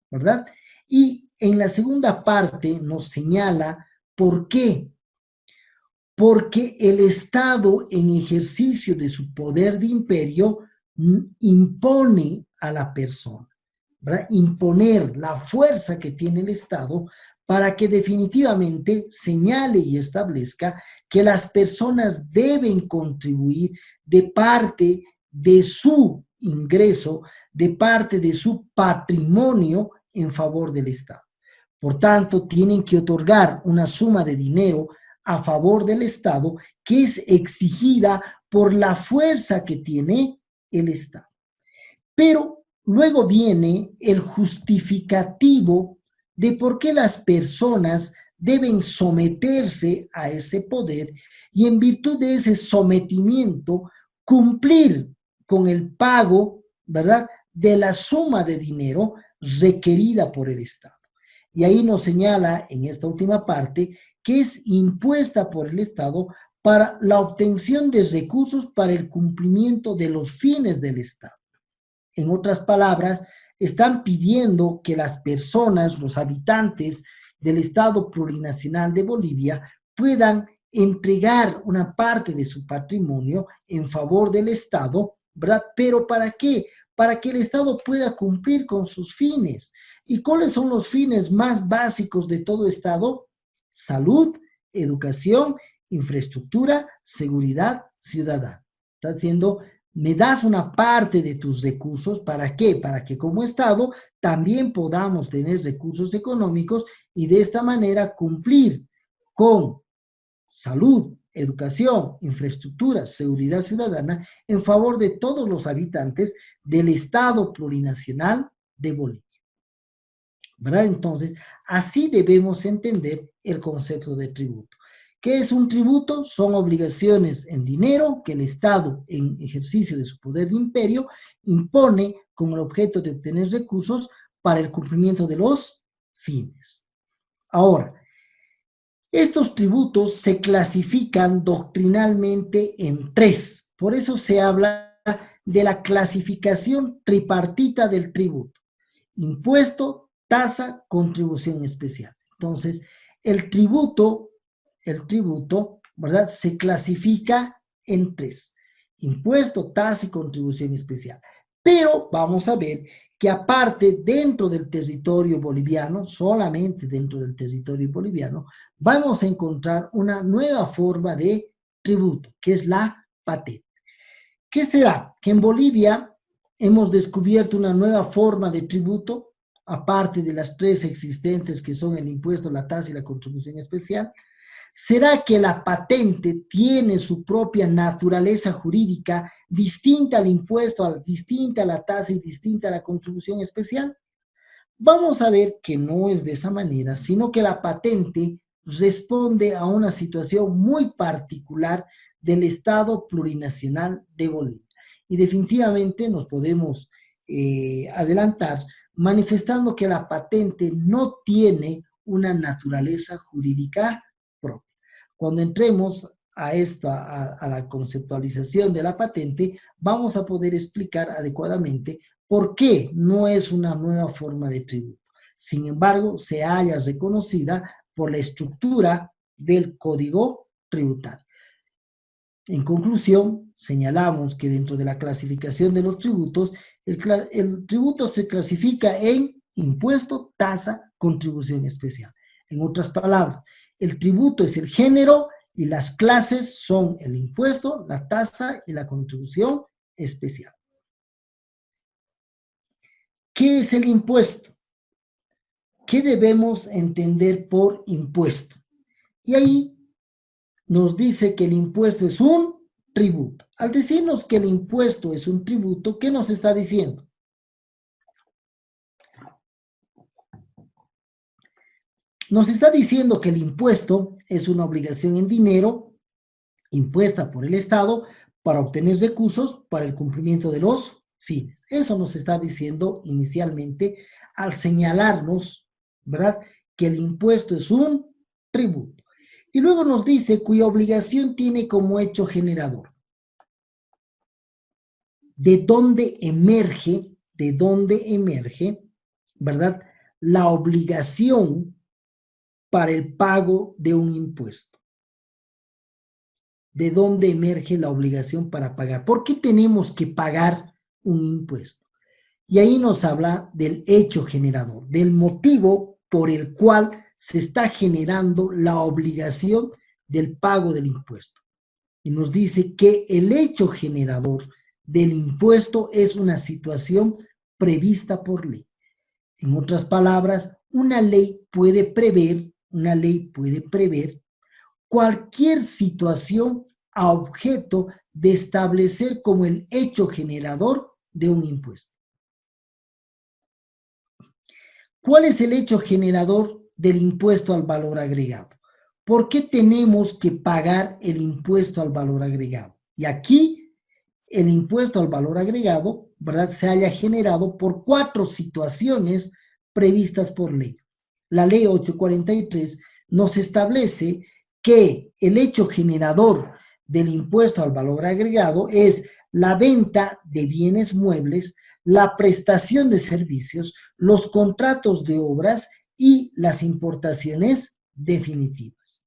¿verdad? Y en la segunda parte nos señala por qué. Porque el Estado, en ejercicio de su poder de imperio, impone a la persona, ¿verdad? Imponer la fuerza que tiene el Estado para que definitivamente señale y establezca que las personas deben contribuir de parte de su ingreso, de parte de su patrimonio en favor del Estado. Por tanto, tienen que otorgar una suma de dinero a favor del Estado que es exigida por la fuerza que tiene el Estado. Pero luego viene el justificativo de por qué las personas deben someterse a ese poder y en virtud de ese sometimiento cumplir con el pago, ¿verdad?, de la suma de dinero requerida por el Estado. Y ahí nos señala en esta última parte que es impuesta por el Estado para la obtención de recursos para el cumplimiento de los fines del Estado. En otras palabras, están pidiendo que las personas, los habitantes del Estado plurinacional de Bolivia puedan entregar una parte de su patrimonio en favor del Estado, ¿verdad? ¿Pero para qué? Para que el Estado pueda cumplir con sus fines. ¿Y cuáles son los fines más básicos de todo Estado? Salud, educación, infraestructura, seguridad ciudadana. Está diciendo, me das una parte de tus recursos, ¿para qué? Para que como Estado también podamos tener recursos económicos y de esta manera cumplir con salud, educación, infraestructura, seguridad ciudadana en favor de todos los habitantes del Estado plurinacional de Bolivia, ¿verdad? Entonces, así debemos entender el concepto de tributo. ¿Qué es un tributo? Son obligaciones en dinero que el Estado, en ejercicio de su poder de imperio, impone con el objeto de obtener recursos para el cumplimiento de los fines. Ahora, estos tributos se clasifican doctrinalmente en tres. Por eso se habla de la clasificación tripartita del tributo: impuesto, tasa, contribución especial. Entonces, el tributo, ¿verdad?, se clasifica en tres: impuesto, tasa y contribución especial. Pero vamos a ver que aparte, dentro del territorio boliviano, solamente dentro del territorio boliviano, vamos a encontrar una nueva forma de tributo, que es la patente. ¿Qué será? Que en Bolivia hemos descubierto una nueva forma de tributo, aparte de las tres existentes que son el impuesto, la tasa y la contribución especial. ¿Será que la patente tiene su propia naturaleza jurídica distinta al impuesto, distinta a la tasa y distinta a la contribución especial? Vamos a ver que no es de esa manera, sino que la patente responde a una situación muy particular del Estado plurinacional de Bolivia. y definitivamente nos podemos adelantar manifestando que la patente no tiene una naturaleza jurídica propia. Cuando entremos a la conceptualización de la patente, vamos a poder explicar adecuadamente por qué no es una nueva forma de tributo. Sin embargo, se halla reconocida por la estructura del Código Tributario. En conclusión, señalamos que dentro de la clasificación de los tributos, el tributo se clasifica en impuesto, tasa, contribución especial. En otras palabras, el tributo es el género y las clases son el impuesto, la tasa y la contribución especial. ¿Qué es el impuesto? ¿Qué debemos entender por impuesto? Y ahí nos dice que el impuesto es un tributo. Al decirnos que el impuesto es un tributo, ¿qué nos está diciendo? Nos está diciendo que el impuesto es una obligación en dinero impuesta por el Estado para obtener recursos para el cumplimiento de los fines. Eso nos está diciendo inicialmente al señalarnos, ¿verdad?, que el impuesto es un tributo. Y luego nos dice cuya obligación tiene como hecho generador. ¿De dónde emerge, ¿verdad?, la obligación para el pago de un impuesto? ¿De dónde emerge la obligación para pagar? ¿Por qué tenemos que pagar un impuesto? Y ahí nos habla del hecho generador, del motivo por el cual se está generando la obligación del pago del impuesto. Y nos dice que el hecho generador del impuesto es una situación prevista por ley. En otras palabras, una ley puede prever cualquier situación a objeto de establecer como el hecho generador de un impuesto. ¿Cuál es el hecho generador del impuesto al valor agregado? ¿Por qué tenemos que pagar el impuesto al valor agregado? Y aquí el impuesto al valor agregado, ¿verdad?, se haya generado por 4 situaciones previstas por ley. La ley 843 nos establece que el hecho generador del impuesto al valor agregado es la venta de bienes muebles, la prestación de servicios, los contratos de obras y las importaciones definitivas.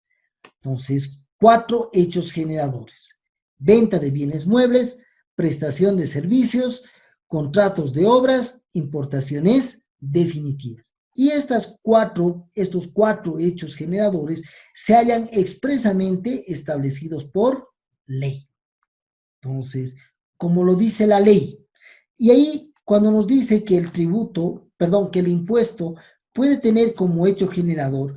Entonces, 4 hechos generadores: venta de bienes muebles, prestación de servicios, contratos de obras, importaciones definitivas. Y estos 4 hechos generadores se hallan expresamente establecidos por ley. Entonces, como lo dice la ley, y ahí cuando nos dice que que el impuesto puede tener como hecho generador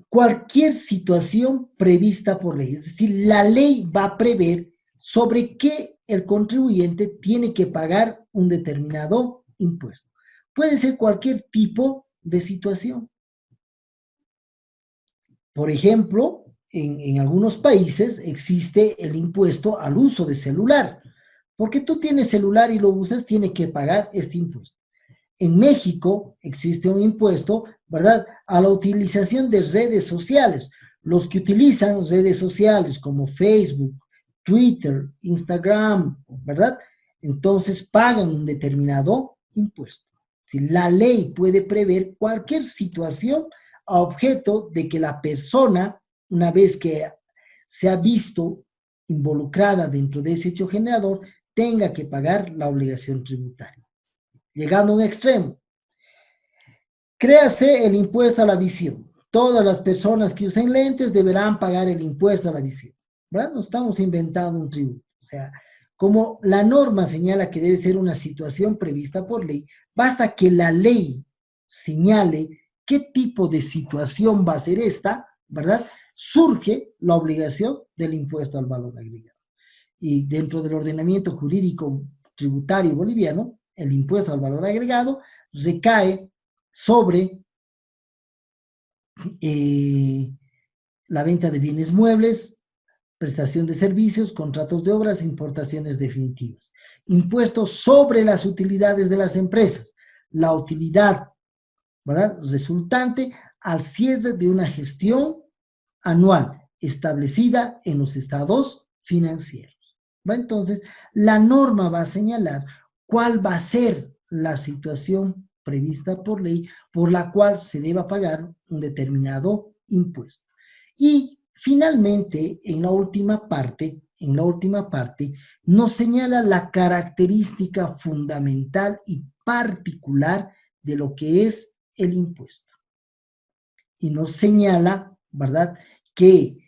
cualquier situación prevista por ley, es decir, la ley va a prever sobre qué el contribuyente tiene que pagar un determinado impuesto. Puede ser cualquier tipo de situación. Por ejemplo, en algunos países existe el impuesto al uso de celular. Porque tú tienes celular y lo usas, tienes que pagar este impuesto. En México existe un impuesto, ¿verdad?, a la utilización de redes sociales. Los que utilizan redes sociales como Facebook, Twitter, Instagram, ¿verdad?, entonces pagan un determinado impuesto. Si la ley puede prever cualquier situación a objeto de que la persona, una vez que se ha visto involucrada dentro de ese hecho generador, tenga que pagar la obligación tributaria. Llegando a un extremo, créase el impuesto a la visión. Todas las personas que usen lentes deberán pagar el impuesto a la visión, ¿verdad? No estamos inventando un tributo. O sea, como la norma señala que debe ser una situación prevista por ley, basta que la ley señale qué tipo de situación va a ser esta, ¿verdad? Surge la obligación del impuesto al valor agregado. Y dentro del ordenamiento jurídico tributario boliviano, el impuesto al valor agregado recae sobre la venta de bienes muebles, prestación de servicios, contratos de obras, importaciones definitivas. Impuestos sobre las utilidades de las empresas. La utilidad, ¿verdad?, resultante al cierre de una gestión anual establecida en los estados financieros. ¿Va? Entonces, la norma va a señalar cuál va a ser la situación prevista por ley por la cual se deba pagar un determinado impuesto. Y finalmente, en la última parte, nos señala la característica fundamental y particular de lo que es el impuesto. Y nos señala, ¿verdad?, que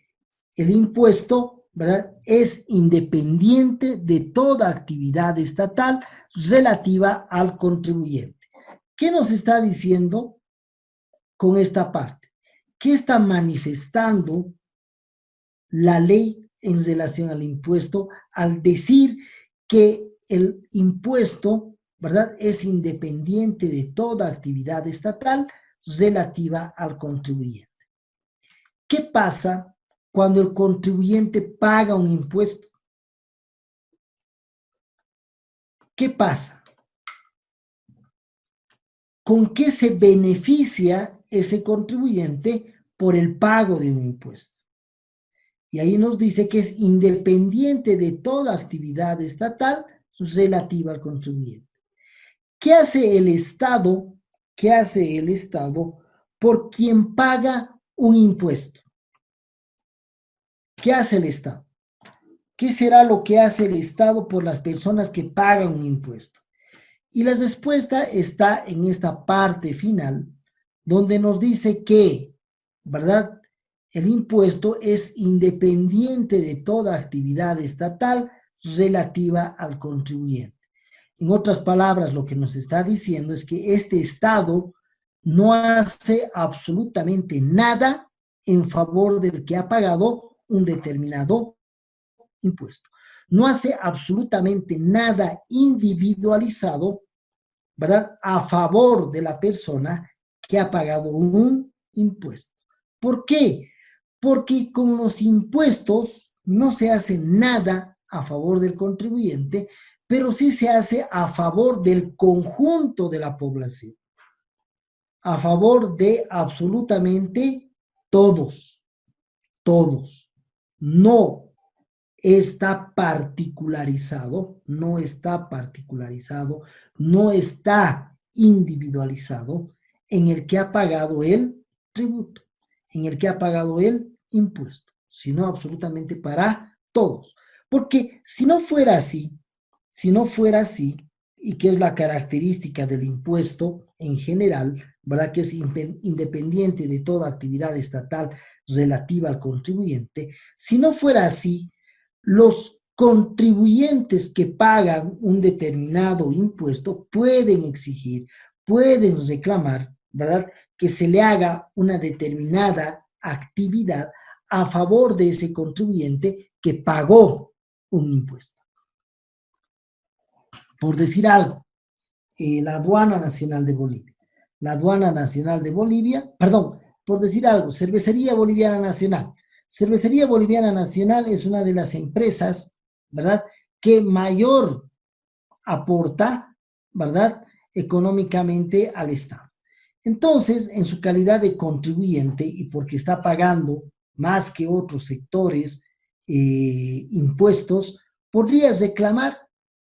el impuesto, ¿verdad?, es independiente de toda actividad estatal relativa al contribuyente. ¿Qué nos está diciendo con esta parte? ¿Qué está manifestando la ley en relación al impuesto al decir que el impuesto, ¿verdad?, es independiente de toda actividad estatal relativa al contribuyente? ¿Qué pasa cuando el contribuyente paga un impuesto? ¿Qué pasa? ¿Con qué se beneficia ese contribuyente por el pago de un impuesto? Y ahí nos dice que es independiente de toda actividad estatal relativa al contribuyente. ¿Qué hace el Estado? ¿Qué hace el Estado por quien paga un impuesto? ¿Qué hace el Estado? ¿Qué será lo que hace el Estado por las personas que pagan un impuesto? Y la respuesta está en esta parte final, donde nos dice que, ¿verdad?, el impuesto es independiente de toda actividad estatal relativa al contribuyente. En otras palabras, lo que nos está diciendo es que este Estado no hace absolutamente nada en favor del que ha pagado un determinado impuesto. No hace absolutamente nada individualizado, ¿verdad?, a favor de la persona que ha pagado un impuesto. ¿Por qué? Porque con los impuestos no se hace nada a favor del contribuyente, pero sí se hace a favor del conjunto de la población, a favor de absolutamente todos. No está particularizado, no está individualizado en el que ha pagado el tributo, en el que ha pagado el impuesto, sino absolutamente para todos. Porque si no fuera así, y que es la característica del impuesto en general, ¿verdad?, que es independiente de toda actividad estatal relativa al contribuyente, si no fuera así, los contribuyentes que pagan un determinado impuesto pueden exigir, pueden reclamar, ¿verdad?, que se le haga una determinada actividad a favor de ese contribuyente que pagó un impuesto. Por decir algo, la Aduana Nacional de Bolivia. La Aduana Nacional de Bolivia, perdón, por decir algo, Cervecería Boliviana Nacional. Cervecería Boliviana Nacional es una de las empresas, ¿verdad?, que mayor aporta, ¿verdad?, económicamente al Estado. Entonces, en su calidad de contribuyente y porque está pagando más que otros sectores impuestos, podría reclamar,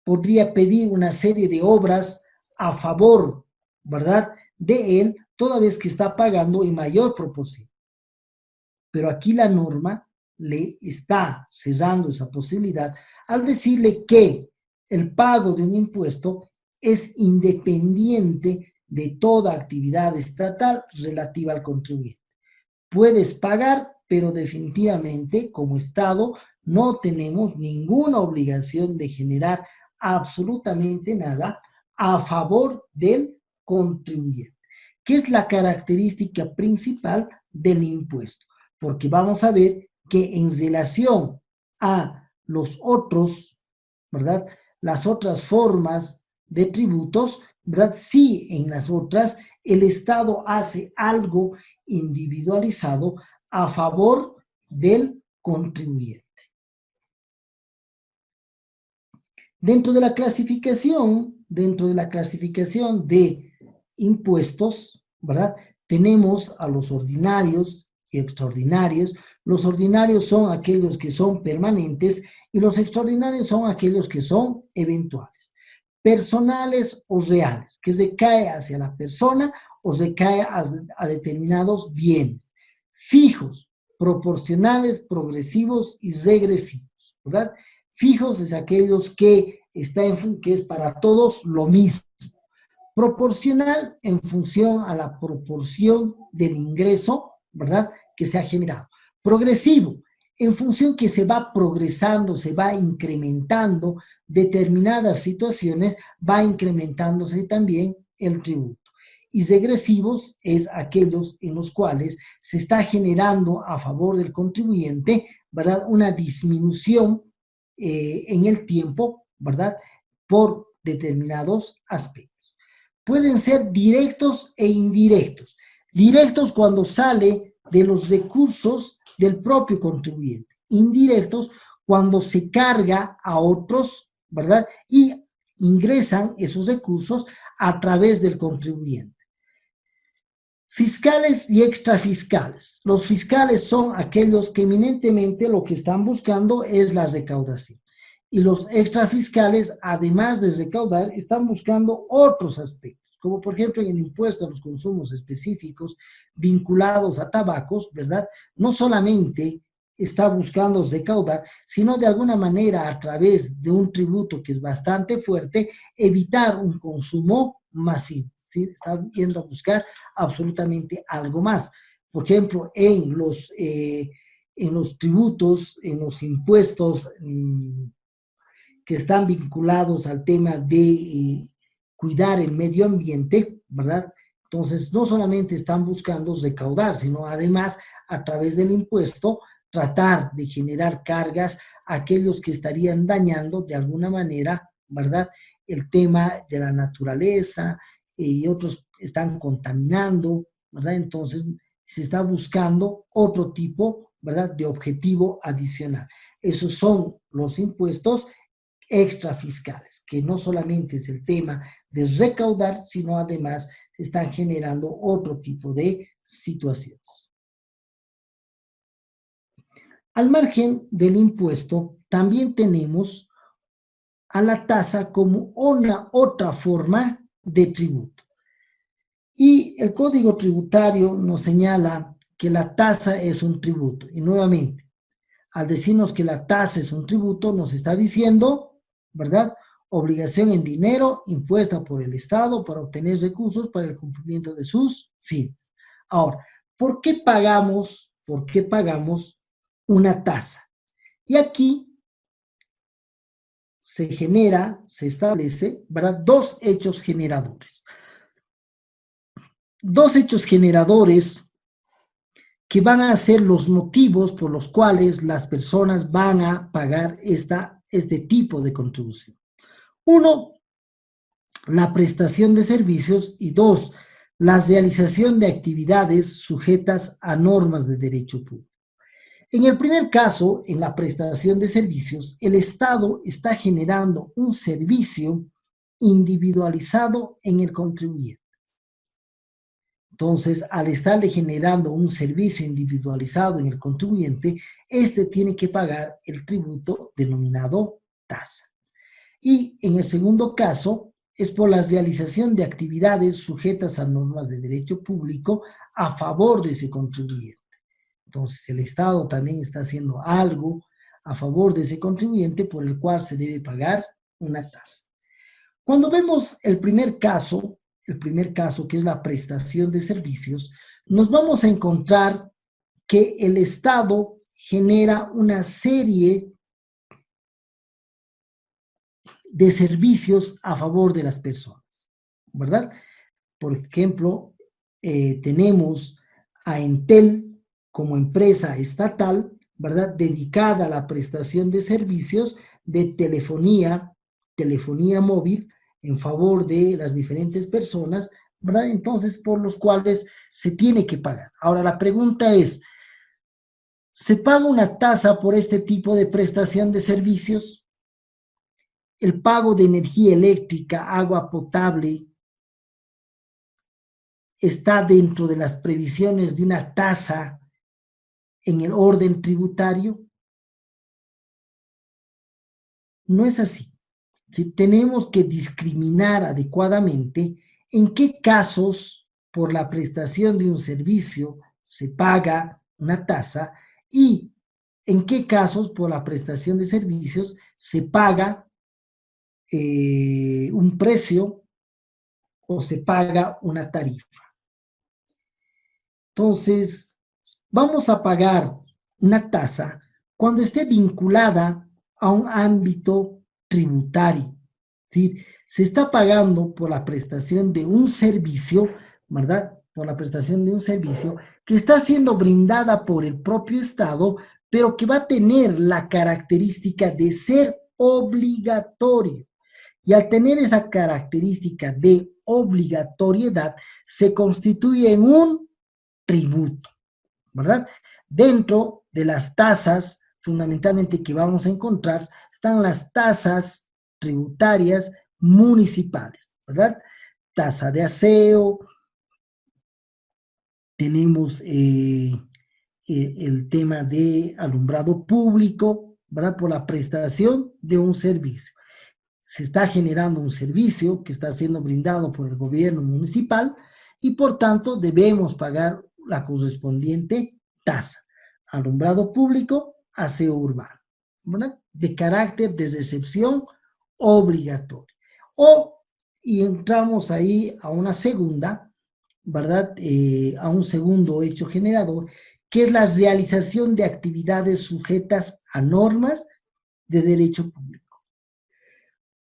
podría pedir una serie de obras a favor, ¿verdad?, de él, toda vez que está pagando en mayor proporción. Pero aquí la norma le está cerrando esa posibilidad al decirle que el pago de un impuesto es independiente de toda actividad estatal relativa al contribuyente. Puedes pagar, pero definitivamente como Estado no tenemos ninguna obligación de generar absolutamente nada a favor del contribuyente, que es la característica principal del impuesto, porque vamos a ver que en relación a los otros, ¿verdad?, las otras formas de tributos, ¿verdad?, sí, en las otras el Estado hace algo individualizado a favor del contribuyente. Dentro de la clasificación de impuestos, ¿verdad? Tenemos a los ordinarios y extraordinarios. Los ordinarios son aquellos que son permanentes y los extraordinarios son aquellos que son eventuales. Personales o reales, que recae hacia la persona o recae a determinados bienes. Fijos, proporcionales, progresivos y regresivos, ¿verdad? Fijos es aquellos que es para todos lo mismo. Proporcional en función a la proporción del ingreso, ¿verdad?, que se ha generado. Progresivo, en función que se va progresando, se va incrementando determinadas situaciones, va incrementándose también el tributo. Y regresivos es aquellos en los cuales se está generando a favor del contribuyente, ¿verdad?, una disminución en el tiempo, ¿verdad?, por determinados aspectos. Pueden ser directos e indirectos. Directos cuando sale de los recursos del propio contribuyente. Indirectos cuando se carga a otros, ¿verdad?, y ingresan esos recursos a través del contribuyente. Fiscales y extrafiscales. Los fiscales son aquellos que eminentemente lo que están buscando es la recaudación. Y los extrafiscales, además de recaudar, están buscando otros aspectos, como por ejemplo en el impuesto a los consumos específicos vinculados a tabacos, ¿verdad? No solamente está buscando recaudar, sino de alguna manera a través de un tributo que es bastante fuerte, evitar un consumo masivo. ¿Sí? Está yendo a buscar absolutamente algo más. Por ejemplo, en los tributos, en los impuestos que están vinculados al tema de cuidar el medio ambiente, ¿verdad? Entonces, no solamente están buscando recaudar, sino además, a través del impuesto, tratar de generar cargas a aquellos que estarían dañando de alguna manera, ¿verdad?, el tema de la naturaleza, y otros están contaminando, ¿verdad? Entonces se está buscando otro tipo, ¿verdad?, de objetivo adicional. Esos son los impuestos extrafiscales, que no solamente es el tema de recaudar, sino además se están generando otro tipo de situaciones. Al margen del impuesto, también tenemos a la tasa como una otra forma de tributo. Y el Código Tributario nos señala que la tasa es un tributo. Y nuevamente, al decirnos que la tasa es un tributo, nos está diciendo, ¿verdad?, obligación en dinero impuesta por el Estado para obtener recursos para el cumplimiento de sus fines. Ahora, ¿por qué pagamos una tasa? Y aquí se establece, ¿verdad?, dos hechos generadores. Dos hechos generadores que van a ser los motivos por los cuales las personas van a pagar este tipo de contribución. Uno, la prestación de servicios, y dos, la realización de actividades sujetas a normas de derecho público. En el primer caso, en la prestación de servicios, el Estado está generando un servicio individualizado en el contribuyente. Entonces, al estarle generando un servicio individualizado en el contribuyente, este tiene que pagar el tributo denominado tasa. Y en el segundo caso, es por la realización de actividades sujetas a normas de derecho público a favor de ese contribuyente. Entonces, el Estado también está haciendo algo a favor de ese contribuyente por el cual se debe pagar una tasa. Cuando vemos el primer caso, que es la prestación de servicios, nos vamos a encontrar que el Estado genera una serie de servicios a favor de las personas, ¿verdad? Por ejemplo, tenemos a Entel como empresa estatal, ¿verdad?, dedicada a la prestación de servicios de telefonía móvil en favor de las diferentes personas, ¿verdad? Entonces, por los cuales se tiene que pagar. Ahora, la pregunta es, ¿se paga una tasa por este tipo de prestación de servicios? el pago de energía eléctrica, agua potable, está dentro de las previsiones de una tasa en el orden tributario? No es así. ¿Sí? Tenemos que discriminar adecuadamente en qué casos por la prestación de un servicio se paga una tasa y en qué casos por la prestación de servicios se paga un precio o se paga una tarifa. Entonces, vamos a pagar una tasa cuando esté vinculada a un ámbito tributario. Es decir, se está pagando por la prestación de un servicio, ¿verdad? Por la prestación de un servicio que está siendo brindada por el propio Estado, pero que va a tener la característica de ser obligatorio. Y al tener esa característica de obligatoriedad, se constituye en un tributo, ¿verdad? Dentro de las tasas, fundamentalmente que vamos a encontrar, están las tasas tributarias municipales, ¿verdad? Tasa de aseo, tenemos el tema de alumbrado público, ¿verdad? Por la prestación de un servicio. Se está generando un servicio que está siendo brindado por el gobierno municipal y por tanto debemos pagar la correspondiente tasa. Alumbrado público, aseo urbano, ¿verdad? De carácter de recepción obligatoria. Y entramos ahí a una segunda, ¿verdad? A un segundo hecho generador, que es la realización de actividades sujetas a normas de derecho público.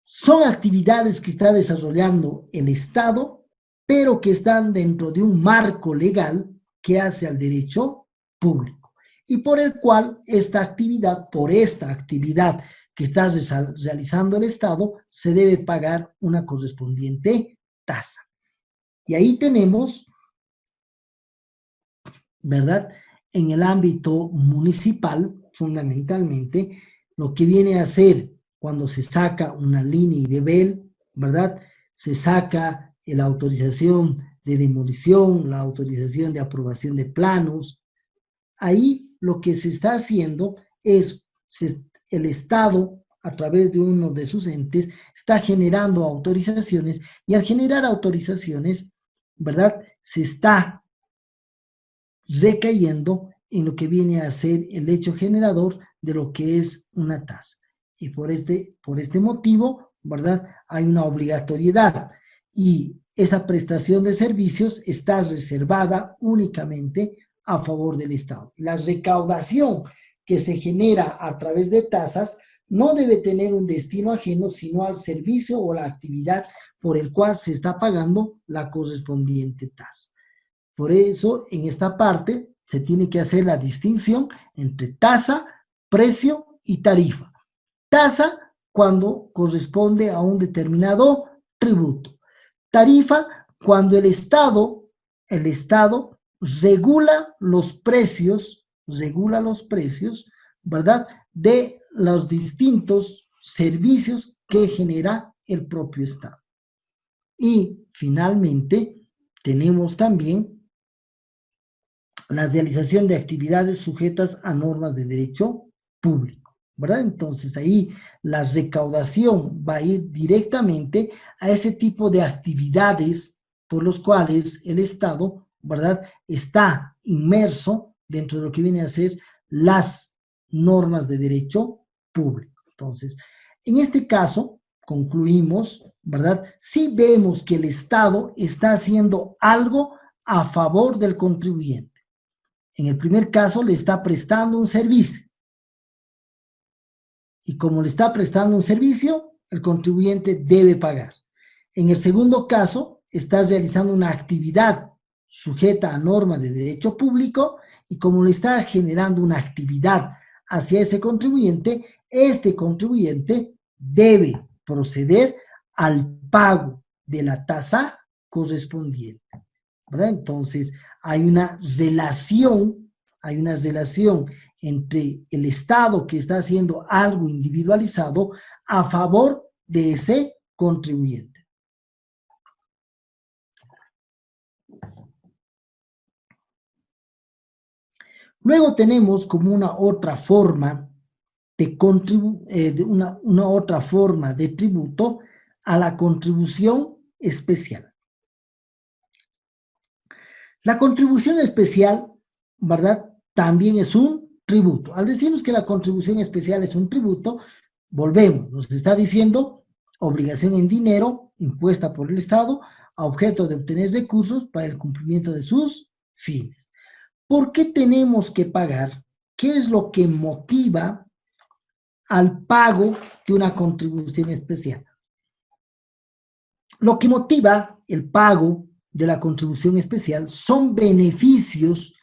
Son actividades que está desarrollando el Estado, pero que están dentro de un marco legal que hace al derecho público y por el cual por esta actividad que está realizando el Estado, se debe pagar una correspondiente tasa. Y ahí tenemos, ¿verdad? En el ámbito municipal, fundamentalmente, lo que viene a ser cuando se saca una línea de BEL, ¿verdad? Se saca la autorización de demolición, la autorización de aprobación de planos. Ahí lo que se está haciendo es, el Estado, a través de uno de sus entes, está generando autorizaciones y al generar autorizaciones, ¿verdad? Se está recayendo en lo que viene a ser el hecho generador de lo que es una tasa. Y por este motivo, ¿verdad? Hay una obligatoriedad y esa prestación de servicios está reservada únicamente a favor del Estado. La recaudación que se genera a través de tasas no debe tener un destino ajeno, sino al servicio o la actividad por el cual se está pagando la correspondiente tasa. Por eso, en esta parte, se tiene que hacer la distinción entre tasa, precio y tarifa. Tasa cuando corresponde a un determinado tributo. Tarifa cuando el Estado regula los precios, ¿verdad? De los distintos servicios que genera el propio Estado. Y finalmente tenemos también la realización de actividades sujetas a normas de derecho público, ¿verdad? Entonces ahí la recaudación va a ir directamente a ese tipo de actividades por los cuales el Estado, ¿verdad?, está inmerso dentro de lo que viene a ser las normas de derecho público. Entonces, en este caso, concluimos, ¿verdad? Sí vemos que el Estado está haciendo algo a favor del contribuyente. En el primer caso le está prestando un servicio. Y como le está prestando un servicio, el contribuyente debe pagar. En el segundo caso, está realizando una actividad sujeta a normas de derecho público y como le está generando una actividad hacia ese contribuyente, este contribuyente debe proceder al pago de la tasa correspondiente, ¿verdad? Entonces, hay una relación entre el Estado que está haciendo algo individualizado a favor de ese contribuyente. Luego tenemos como una otra forma de una otra forma de tributo a la contribución especial. La contribución especial, ¿verdad? También es un tributo. Al decirnos que la contribución especial es un tributo, volvemos, nos está diciendo obligación en dinero impuesta por el Estado a objeto de obtener recursos para el cumplimiento de sus fines. ¿Por qué tenemos que pagar? ¿Qué es lo que motiva al pago de una contribución especial? Lo que motiva el pago de la contribución especial son beneficios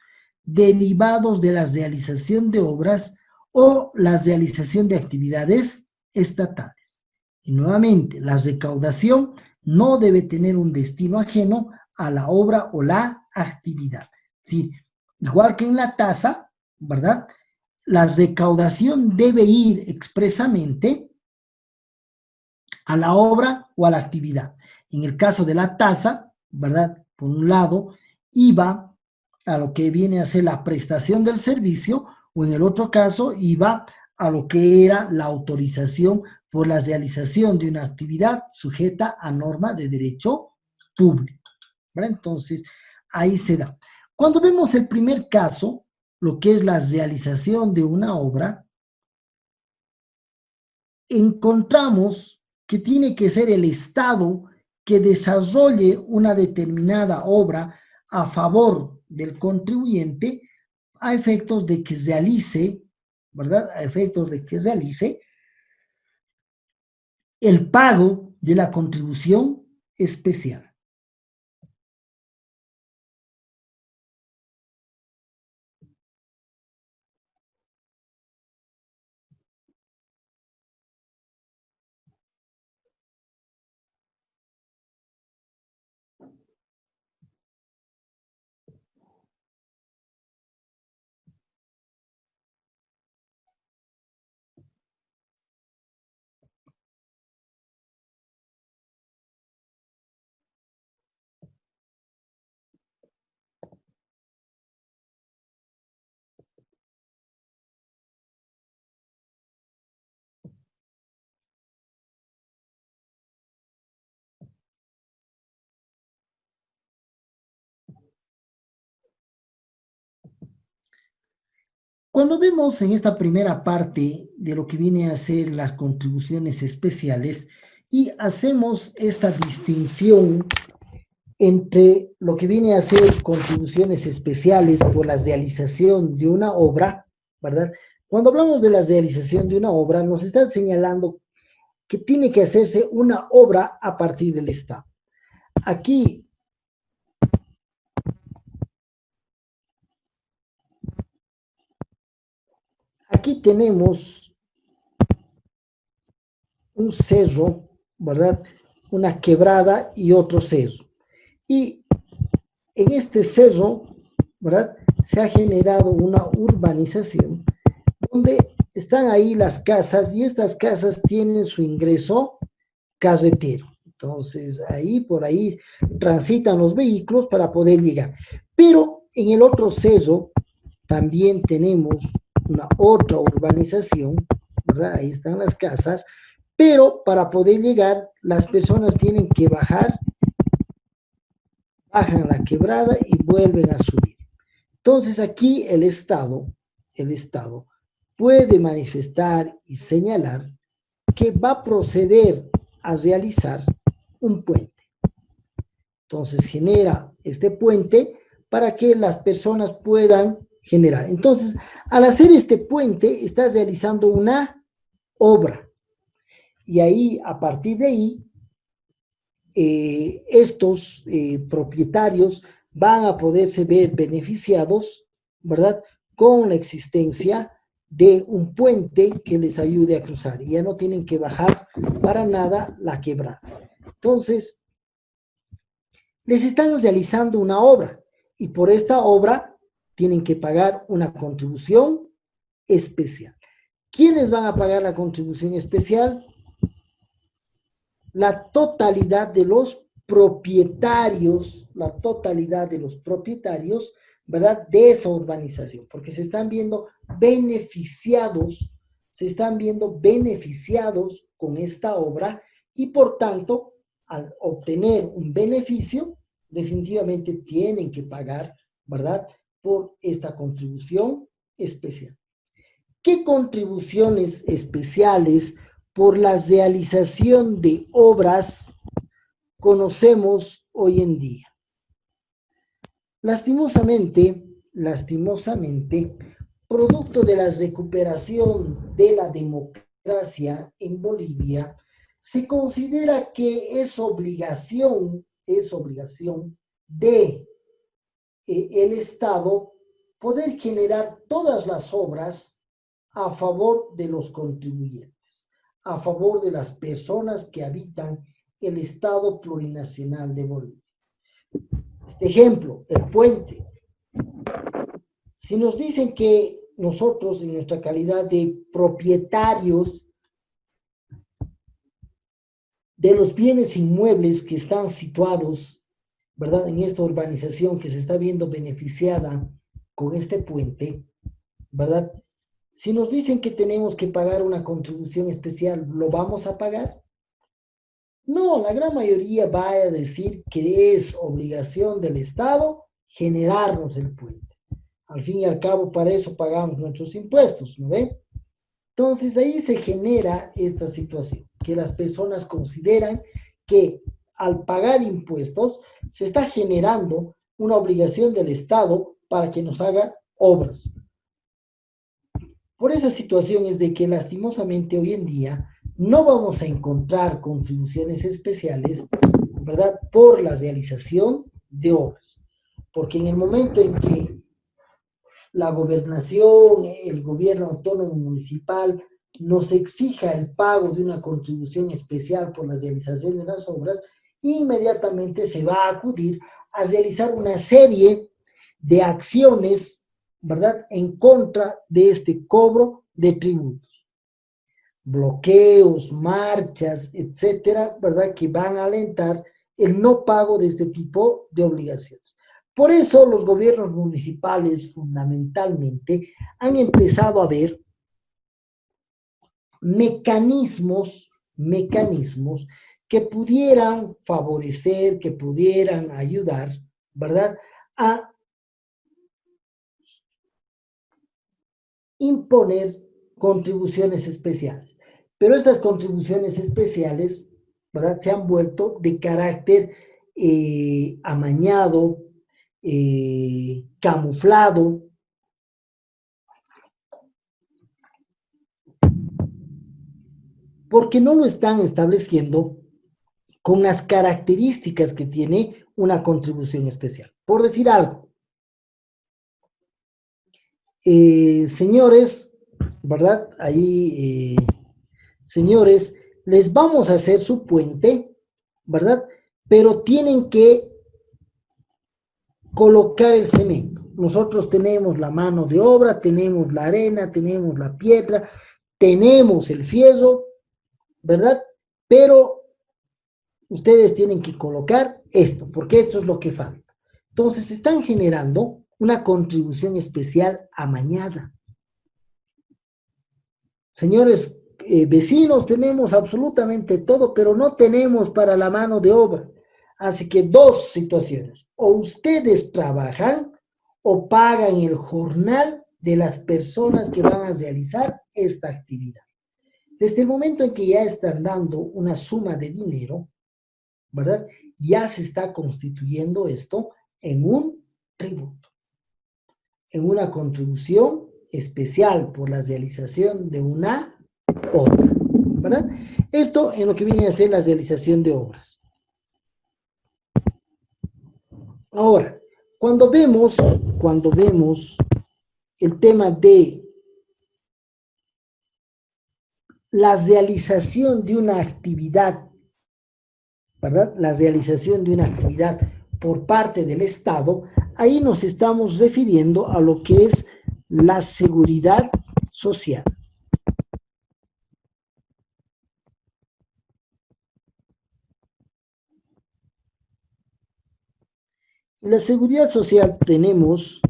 derivados de la realización de obras o la realización de actividades estatales. Y nuevamente, la recaudación no debe tener un destino ajeno a la obra o la actividad. ¿Sí? Igual que en la tasa, ¿verdad? La recaudación debe ir expresamente a la obra o a la actividad. En el caso de la tasa, ¿verdad? Por un lado, IVA a lo que viene a ser la prestación del servicio, o en el otro caso, IVA a lo que era la autorización por la realización de una actividad sujeta a norma de derecho público. ¿Verdad? Entonces, ahí se da. Cuando vemos el primer caso, lo que es la realización de una obra, encontramos que tiene que ser el Estado que desarrolle una determinada obra a favor del contribuyente a efectos de que realice, ¿verdad? A efectos de que realice el pago de la contribución especial. Cuando vemos en esta primera parte de lo que viene a ser las contribuciones especiales y hacemos esta distinción entre lo que viene a ser contribuciones especiales por la realización de una obra, ¿verdad? Cuando hablamos de la realización de una obra, nos están señalando que tiene que hacerse una obra a partir del Estado. Aquí tenemos un cerro, ¿verdad? Una quebrada y otro cerro. Y en este cerro, ¿verdad? Se ha generado una urbanización donde están ahí las casas y estas casas tienen su ingreso carretero. Entonces, ahí por ahí transitan los vehículos para poder llegar. Pero en el otro cerro también tenemos una otra urbanización, ¿verdad? Ahí están las casas, pero para poder llegar, las personas tienen que bajan la quebrada y vuelven a subir. Entonces, aquí el Estado puede manifestar y señalar que va a proceder a realizar un puente. Entonces, genera este puente para que las personas puedan generar. Entonces, al hacer este puente, estás realizando una obra. Y ahí, a partir de ahí, estos propietarios van a poderse ver beneficiados, ¿verdad? Con la existencia de un puente que les ayude a cruzar. Y ya no tienen que bajar para nada la quebrada. Entonces, les están realizando una obra y por esta obra tienen que pagar una contribución especial. ¿Quiénes van a pagar la contribución especial? la totalidad de los propietarios, ¿verdad? De esa urbanización, porque se están viendo beneficiados, con esta obra y por tanto, al obtener un beneficio, definitivamente tienen que pagar, ¿verdad? Por esta contribución especial. ¿Qué contribuciones especiales por la realización de obras conocemos hoy en día? Lastimosamente, producto de la recuperación de la democracia en Bolivia, se considera que es obligación de el Estado poder generar todas las obras a favor de los contribuyentes, a favor de las personas que habitan el Estado plurinacional de Bolivia. Este ejemplo, el puente. Si nos dicen que nosotros, en nuestra calidad de propietarios de los bienes inmuebles que están situados, ¿verdad?, en esta urbanización que se está viendo beneficiada con este puente, ¿verdad? Si nos dicen que tenemos que pagar una contribución especial, ¿lo vamos a pagar? No, la gran mayoría va a decir que es obligación del Estado generarnos el puente. Al fin y al cabo, para eso pagamos nuestros impuestos, ¿no ven? Entonces, ahí se genera esta situación, que las personas consideran que al pagar impuestos se está generando una obligación del Estado para que nos haga obras. Por esa situación es de que lastimosamente hoy en día no vamos a encontrar contribuciones especiales, ¿verdad?, por la realización de obras. Porque en el momento en que la gobernación, el gobierno autónomo municipal nos exija el pago de una contribución especial por la realización de las obras, inmediatamente se va a acudir a realizar una serie de acciones, ¿verdad?, en contra de este cobro de tributos. Bloqueos, marchas, etcétera, ¿verdad?, que van a alentar el no pago de este tipo de obligaciones. Por eso los gobiernos municipales fundamentalmente han empezado a ver mecanismos que pudieran favorecer, que pudieran ayudar, ¿verdad?, a imponer contribuciones especiales. Pero estas contribuciones especiales, ¿verdad?, se han vuelto de carácter amañado, camuflado, porque no lo están estableciendo con las características que tiene una contribución especial. Por decir algo, señores, ¿verdad? Ahí, señores, les vamos a hacer su puente, ¿verdad? Pero tienen que colocar el cemento. Nosotros tenemos la mano de obra, tenemos la arena, tenemos la piedra, tenemos el fierro, ¿verdad? Pero ustedes tienen que colocar esto, porque esto es lo que falta. Entonces, están generando una contribución especial amañada. Señores vecinos, tenemos absolutamente todo, pero no tenemos para la mano de obra. Así que dos situaciones: o ustedes trabajan o pagan el jornal de las personas que van a realizar esta actividad. Desde el momento en que ya están dando una suma de dinero, ¿verdad?, ya se está constituyendo esto en un tributo, en una contribución especial por la realización de una obra, ¿verdad? Esto en lo que viene a ser la realización de obras. Ahora, cuando vemos el tema de la realización de una actividad, ¿verdad?, la realización de una actividad por parte del Estado, ahí nos estamos refiriendo a lo que es la seguridad social. En la seguridad social tenemos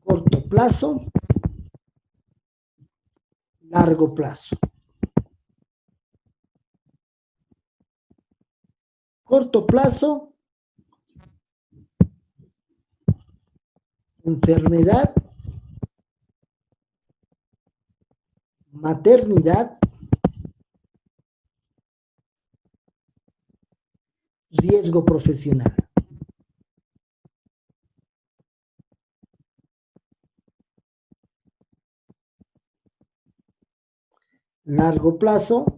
corto plazo, largo plazo. Corto plazo, enfermedad, maternidad, riesgo profesional. Largo plazo,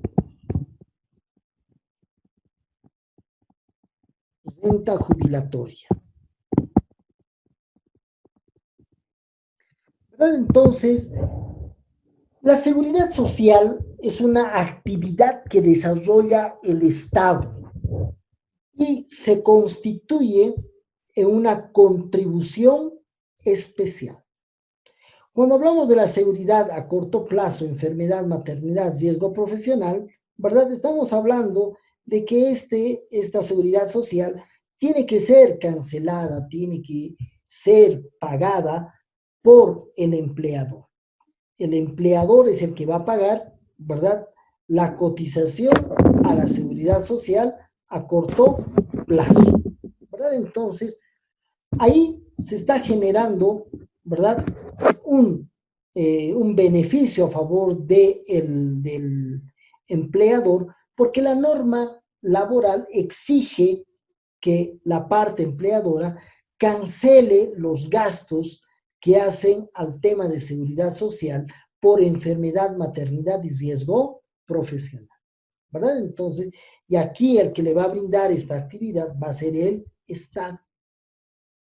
renta jubilatoria. ¿Verdad? Entonces, la seguridad social es una actividad que desarrolla el Estado y se constituye en una contribución especial. Cuando hablamos de la seguridad a corto plazo, enfermedad, maternidad, riesgo profesional, ¿verdad? Estamos hablando de que esta seguridad social tiene que ser cancelada, tiene que ser pagada por el empleador. El empleador es el que va a pagar, ¿verdad?, la cotización a la seguridad social a corto plazo, ¿verdad? Entonces, ahí se está generando, ¿verdad?, un beneficio a favor del empleador, porque la norma laboral exige que la parte empleadora cancele los gastos que hacen al tema de seguridad social por enfermedad, maternidad y riesgo profesional, ¿verdad? Entonces, y aquí el que le va a brindar esta actividad va a ser el Estado.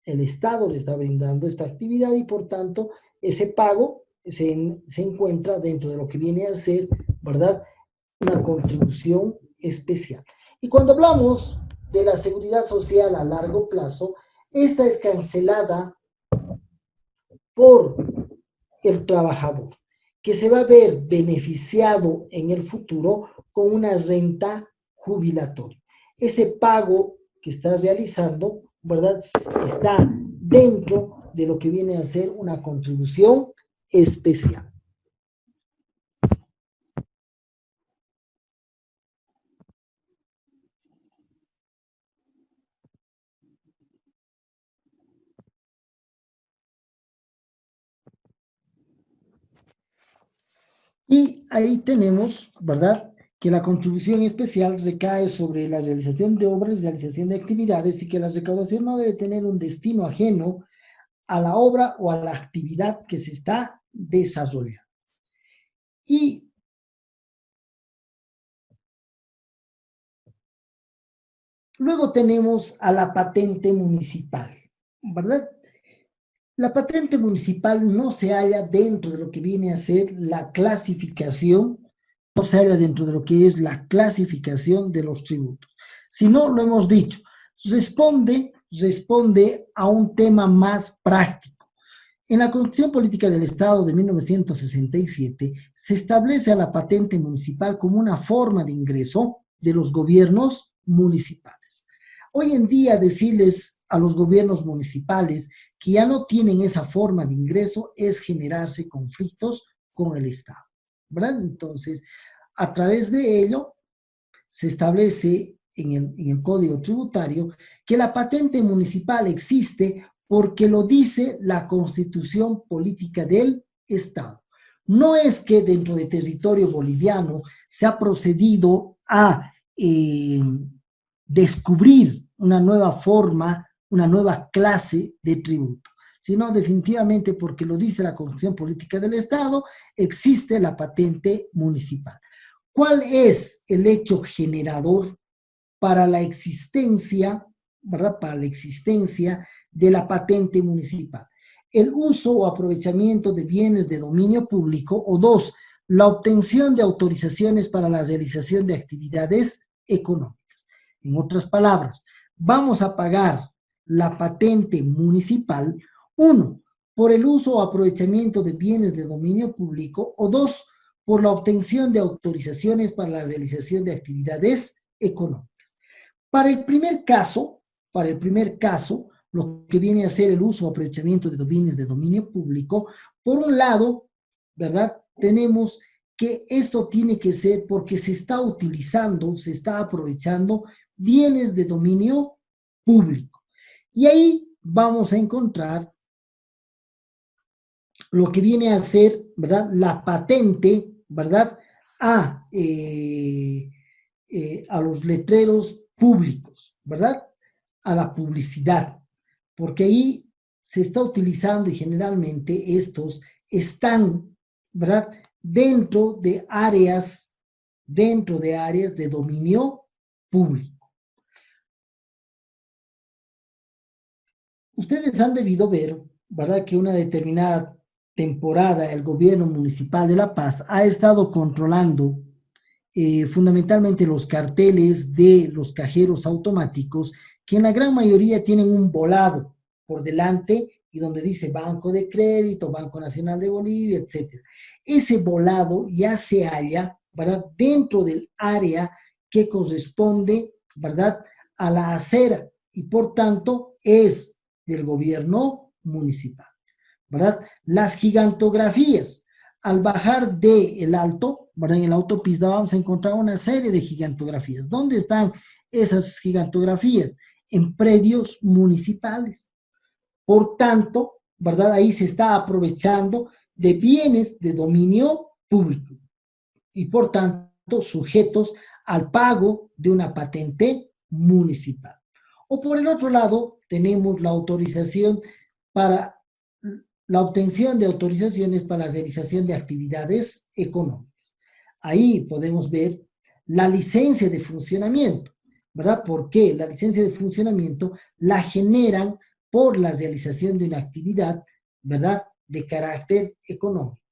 El Estado le está brindando esta actividad y por tanto ese pago se encuentra dentro de lo que viene a ser, ¿verdad?, una contribución especial. Y cuando hablamos de la seguridad social a largo plazo, esta es cancelada por el trabajador, que se va a ver beneficiado en el futuro con una renta jubilatoria. Ese pago que estás realizando, ¿verdad?, está dentro de lo que viene a ser una contribución especial. Y ahí tenemos, ¿verdad?, que la contribución especial recae sobre la realización de obras, realización de actividades y que la recaudación no debe tener un destino ajeno a la obra o a la actividad que se está desarrollando. Y luego tenemos a la patente municipal, ¿verdad? La patente municipal no se halla dentro de lo que viene a ser la clasificación, no se halla dentro de lo que es la clasificación de los tributos, sino, lo hemos dicho, responde a un tema más práctico. En la Constitución Política del Estado de 1967 se establece a la patente municipal como una forma de ingreso de los gobiernos municipales. Hoy en día decirles a los gobiernos municipales que ya no tienen esa forma de ingreso es generarse conflictos con el Estado, ¿verdad? Entonces, a través de ello se establece en el Código Tributario que la patente municipal existe porque lo dice la Constitución Política del Estado. No es que dentro de territorio boliviano se ha procedido a descubrir una nueva forma, una nueva clase de tributo, sino definitivamente porque lo dice la Constitución Política del Estado, existe la patente municipal. ¿Cuál es el hecho generador para la existencia, ¿verdad?, para la existencia de la patente municipal? El uso o aprovechamiento de bienes de dominio público, o dos, la obtención de autorizaciones para la realización de actividades económicas. En otras palabras, vamos a pagar la patente municipal, uno, por el uso o aprovechamiento de bienes de dominio público, o dos, por la obtención de autorizaciones para la realización de actividades económicas. Para el primer caso, para el primer caso, lo que viene a ser el uso o aprovechamiento de bienes de dominio público, por un lado, ¿verdad? Tenemos que esto tiene que ser porque se está utilizando, se está aprovechando bienes de dominio público. Y ahí vamos a encontrar lo que viene a ser, ¿verdad? La patente, ¿verdad? A los letreros públicos, ¿verdad? A la publicidad, porque ahí se está utilizando y generalmente estos están, ¿verdad? Dentro de áreas de dominio público. Ustedes han debido ver, ¿verdad?, que una determinada temporada el gobierno municipal de La Paz ha estado controlando fundamentalmente los carteles de los cajeros automáticos, que en la gran mayoría tienen un volado por delante y donde dice Banco de Crédito, Banco Nacional de Bolivia, etc. Ese volado ya se halla, ¿verdad?, dentro del área que corresponde, ¿verdad?, a la acera y por tanto es del gobierno municipal, ¿verdad? Las gigantografías, al bajar del alto, ¿verdad?, en la autopista vamos a encontrar una serie de gigantografías. ¿Dónde están esas gigantografías? En predios municipales. Por tanto, ¿verdad?, ahí se está aprovechando de bienes de dominio público y por tanto sujetos al pago de una patente municipal. O por el otro lado, tenemos la autorización para la obtención de autorizaciones para la realización de actividades económicas. Ahí podemos ver la licencia de funcionamiento, ¿verdad? Porque la licencia de funcionamiento la generan por la realización de una actividad, ¿verdad?, de carácter económico.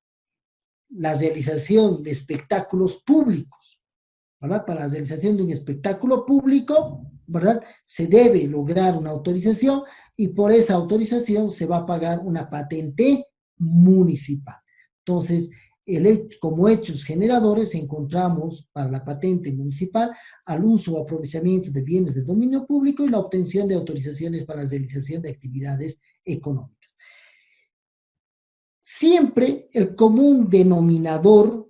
La realización de espectáculos públicos, ¿verdad? Para la realización de un espectáculo público, ¿verdad?, se debe lograr una autorización y por esa autorización se va a pagar una patente municipal. Entonces, como hechos generadores encontramos para la patente municipal al uso o aprovechamiento de bienes de dominio público y la obtención de autorizaciones para la realización de actividades económicas. Siempre el común denominador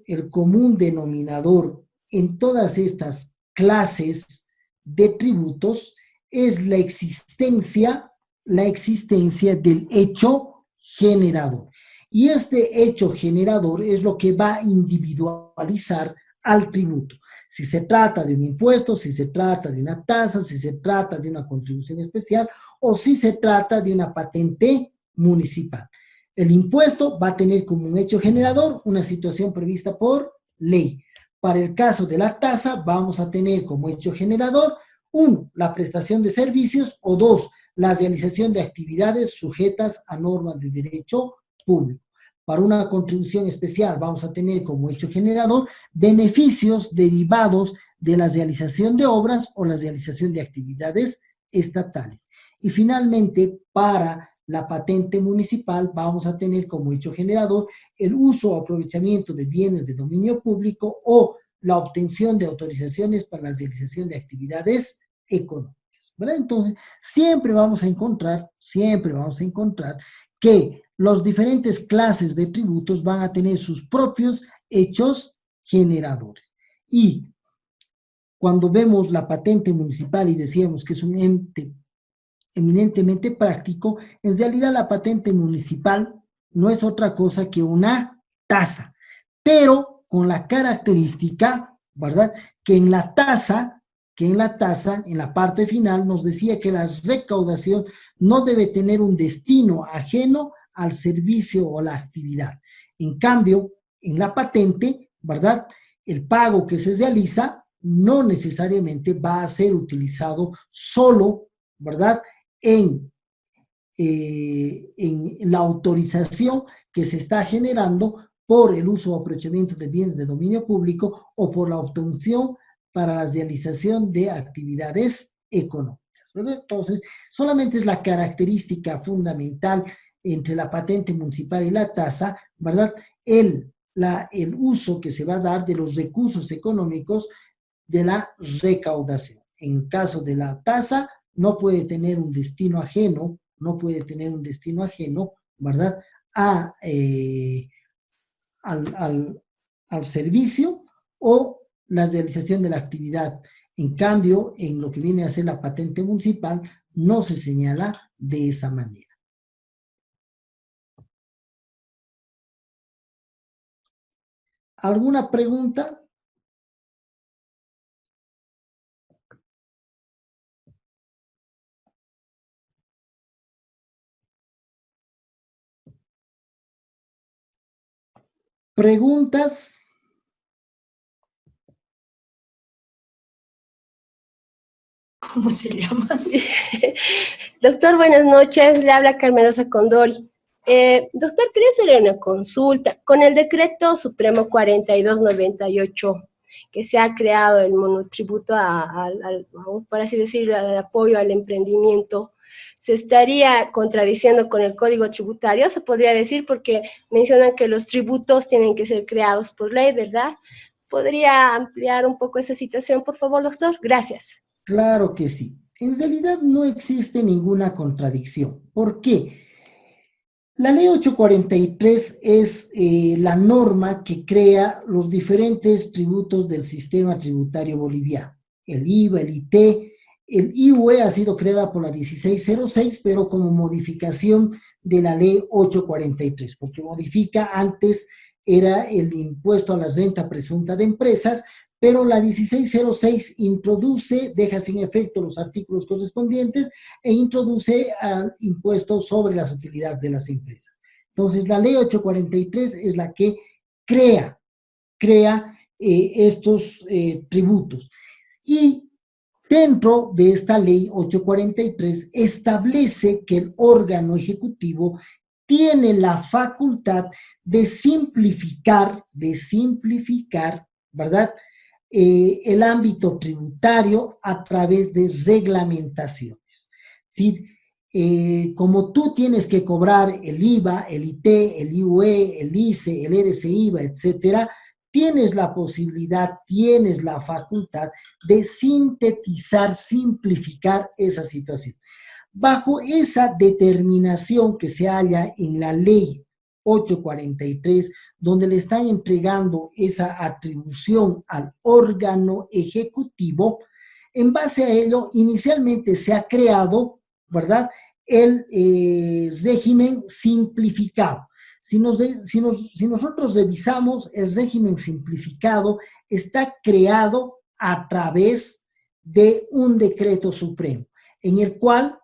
en todas estas clases de tributos es la existencia del hecho generador. Y este hecho generador es lo que va a individualizar al tributo. Si se trata de un impuesto, si se trata de una tasa, si se trata de una contribución especial o si se trata de una patente municipal. El impuesto va a tener como un hecho generador una situación prevista por ley. Para el caso de la tasa, vamos a tener como hecho generador, 1, la prestación de servicios, o 2, la realización de actividades sujetas a normas de derecho público. Para una contribución especial, vamos a tener como hecho generador beneficios derivados de la realización de obras o la realización de actividades estatales. Y finalmente, para la patente municipal, vamos a tener como hecho generador el uso o aprovechamiento de bienes de dominio público o la obtención de autorizaciones para la realización de actividades económicas, ¿verdad? Entonces, siempre vamos a encontrar que las diferentes clases de tributos van a tener sus propios hechos generadores. Y cuando vemos la patente municipal y decíamos que es un ente eminentemente práctico, en realidad la patente municipal no es otra cosa que una tasa, pero con la característica, ¿verdad?, que en la tasa, en la parte final, nos decía que la recaudación no debe tener un destino ajeno al servicio o la actividad. En cambio, en la patente, ¿verdad?, el pago que se realiza no necesariamente va a ser utilizado solo, ¿verdad?, en la autorización que se está generando por el uso o aprovechamiento de bienes de dominio público o por la obtención para la realización de actividades económicas, ¿verdad? Entonces, solamente es la característica fundamental entre la patente municipal y la tasa, ¿verdad?, el uso que se va a dar de los recursos económicos de la recaudación. En el caso de la tasa, no puede tener un destino ajeno, no puede tener un destino ajeno, ¿verdad? A, al servicio o la realización de la actividad. En cambio, en lo que viene a ser la patente municipal, no se señala de esa manera. ¿Alguna pregunta? ¿Preguntas? ¿Cómo se llama? Sí. Doctor, buenas noches. Le habla Carmen Rosa Condori. Doctor, quería hacerle una consulta. Con el decreto supremo 4298, que se ha creado el monotributo, por así decirlo, al apoyo al emprendimiento, ¿se estaría contradiciendo con el Código Tributario? Se podría decir, porque mencionan que los tributos tienen que ser creados por ley, ¿verdad? ¿Podría ampliar un poco esa situación, por favor, doctor? Gracias. Claro que sí. En realidad no existe ninguna contradicción. ¿Por qué? La ley 843 es la norma que crea los diferentes tributos del sistema tributario boliviano. El IVA, el IT, el IUE ha sido creada por la 1606, pero como modificación de la ley 843, porque modifica, antes era el impuesto a la renta presunta de empresas, pero la 1606 introduce, deja sin efecto los artículos correspondientes e introduce al impuesto sobre las utilidades de las empresas. Entonces, la ley 843 es la que crea estos tributos. Y dentro de esta ley 843 establece que el órgano ejecutivo tiene la facultad de simplificar, ¿verdad? El ámbito tributario a través de reglamentaciones. Es decir, como tú tienes que cobrar el IVA, el IT, el IUE, el ICE, el RCIVA, etcétera, tienes la posibilidad, tienes la facultad de sintetizar, simplificar esa situación. Bajo esa determinación que se halla en la ley 843, donde le están entregando esa atribución al órgano ejecutivo, en base a ello, inicialmente se ha creado, ¿verdad?, el régimen simplificado. Si nosotros revisamos, el régimen simplificado está creado a través de un decreto supremo, en el cual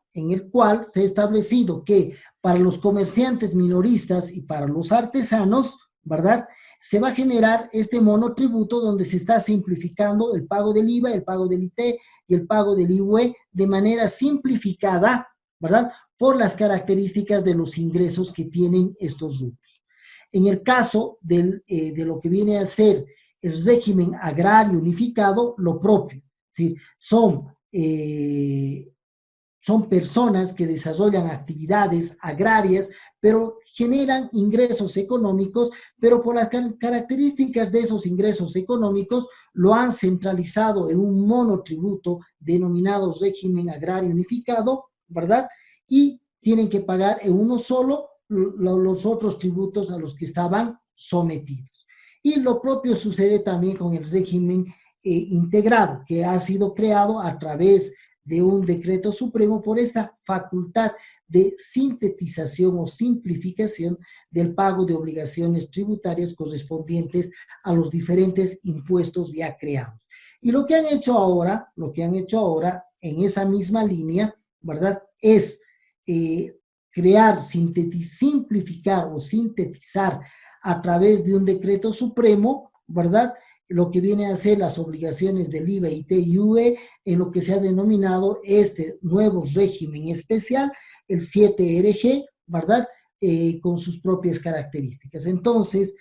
se ha establecido que para los comerciantes minoristas y para los artesanos, ¿verdad?, se va a generar este monotributo donde se está simplificando el pago del IVA, el pago del IT y el pago del IUE de manera simplificada, ¿verdad?, por las características de los ingresos que tienen estos rubros. En el caso de lo que viene a ser el régimen agrario unificado, lo propio, ¿sí? Son personas que desarrollan actividades agrarias, pero generan ingresos económicos, pero por las características de esos ingresos económicos lo han centralizado en un monotributo denominado régimen agrario unificado, ¿verdad? Y tienen que pagar en uno solo los otros tributos a los que estaban sometidos. Y lo propio sucede también con el régimen integrado, que ha sido creado a través de un decreto supremo por esta facultad de sintetización o simplificación del pago de obligaciones tributarias correspondientes a los diferentes impuestos ya creados. Y lo que han hecho ahora en esa misma línea, ¿verdad?, es crear, simplificar o sintetizar a través de un decreto supremo, ¿verdad?, lo que viene a ser las obligaciones del IVA, IT y UE, en lo que se ha denominado este nuevo régimen especial, el 7RG, ¿verdad?, con sus propias características. Entonces,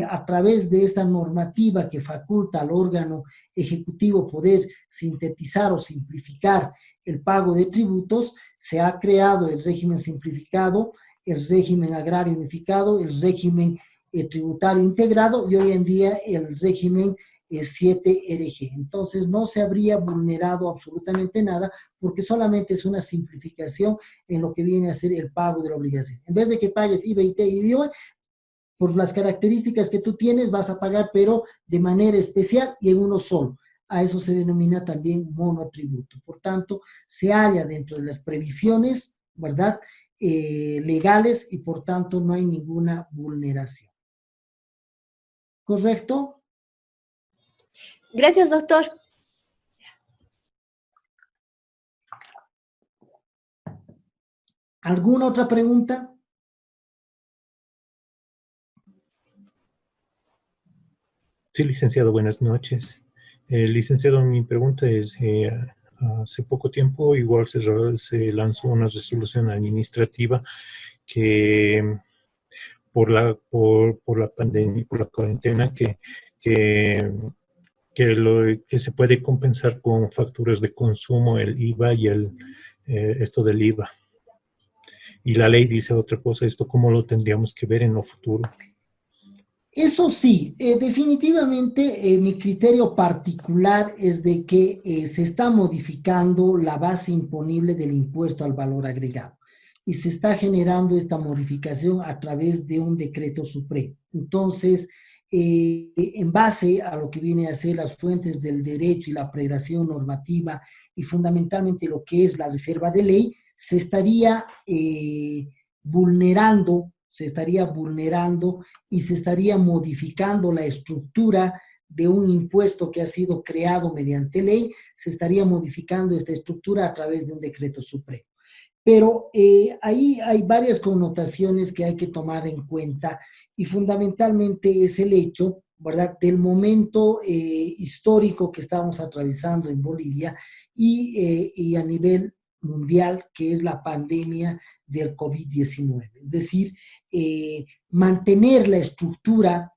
a través de esta normativa que faculta al órgano ejecutivo poder sintetizar o simplificar el pago de tributos, se ha creado el régimen simplificado, el régimen agrario unificado, el régimen tributario integrado y hoy en día el régimen 7 RG. Entonces no se habría vulnerado absolutamente nada porque solamente es una simplificación en lo que viene a ser el pago de la obligación. En vez de que pagues IVA, IT y IVA, por las características que tú tienes vas a pagar, pero de manera especial y en uno solo. A eso se denomina también monotributo. Por tanto, se halla dentro de las previsiones, ¿verdad? Legales y por tanto no hay ninguna vulneración. ¿Correcto? Gracias, doctor. ¿Alguna otra pregunta? Sí, licenciado, buenas noches. Licenciado, mi pregunta es, hace poco tiempo igual se lanzó una resolución administrativa que por la pandemia, por la cuarentena, que se puede compensar con facturas de consumo el IVA y esto del IVA. Y la ley dice otra cosa, ¿esto cómo lo tendríamos que ver en lo futuro? Eso sí, definitivamente mi criterio particular es de que se está modificando la base imponible del impuesto al valor agregado y se está generando esta modificación a través de un decreto supremo. Entonces, en base a lo que viene a ser las fuentes del derecho y la pregración normativa y fundamentalmente lo que es la reserva de ley, se estaría vulnerando y se estaría modificando la estructura de un impuesto que ha sido creado mediante ley, se estaría modificando esta estructura a través de un decreto supremo. Pero ahí hay varias connotaciones que hay que tomar en cuenta y fundamentalmente es el hecho, ¿verdad?, del momento histórico que estamos atravesando en Bolivia y a nivel mundial, que es la pandemia del COVID-19. Es decir, mantener la estructura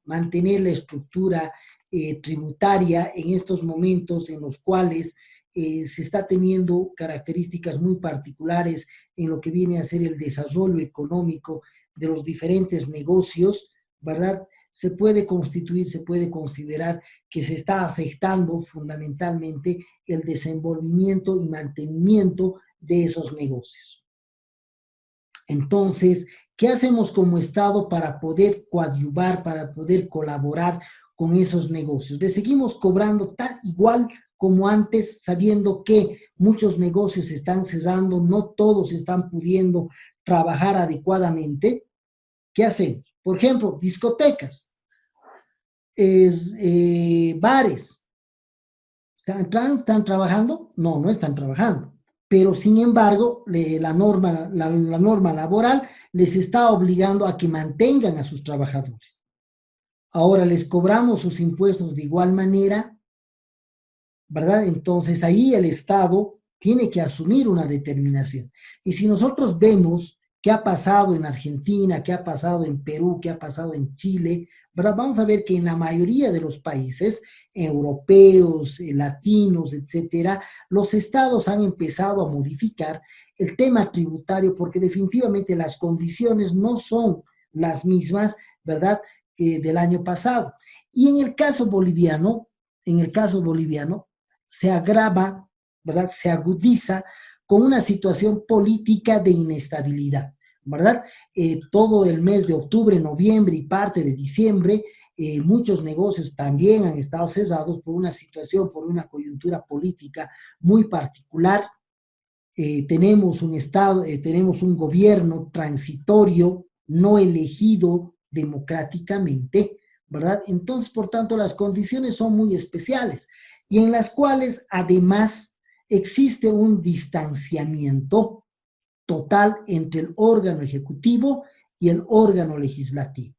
tributaria en estos momentos en los cuales se está teniendo características muy particulares en lo que viene a ser el desarrollo económico de los diferentes negocios, ¿verdad? Se puede considerar que se está afectando fundamentalmente el desenvolvimiento y mantenimiento de esos negocios. Entonces, ¿qué hacemos como Estado para poder coadyuvar, para poder colaborar con esos negocios? ¿Le seguimos cobrando tal igual como antes, sabiendo que muchos negocios están cerrando, no todos están pudiendo trabajar adecuadamente? ¿Qué hacemos? Por ejemplo, discotecas, bares. ¿Están trabajando? No, no están trabajando. Pero sin embargo, la norma laboral les está obligando a que mantengan a sus trabajadores. Ahora les cobramos sus impuestos de igual manera, ¿verdad? Entonces ahí el Estado tiene que asumir una determinación. Y si nosotros vemos qué ha pasado en Argentina, qué ha pasado en Perú, qué ha pasado en Chile, ¿verdad? Vamos a ver que en la mayoría de los países europeos, latinos, etcétera, los estados han empezado a modificar el tema tributario porque definitivamente las condiciones no son las mismas, ¿verdad?, del año pasado. Y en el caso boliviano, se agrava, ¿verdad?, se agudiza con una situación política de inestabilidad, ¿verdad? Todo el mes de octubre, noviembre y parte de diciembre, muchos negocios también han estado cesados por una situación, por una coyuntura política muy particular. Tenemos un gobierno transitorio, no elegido democráticamente, ¿verdad? Entonces, por tanto, las condiciones son muy especiales y en las cuales además existe un distanciamiento total entre el órgano ejecutivo y el órgano legislativo.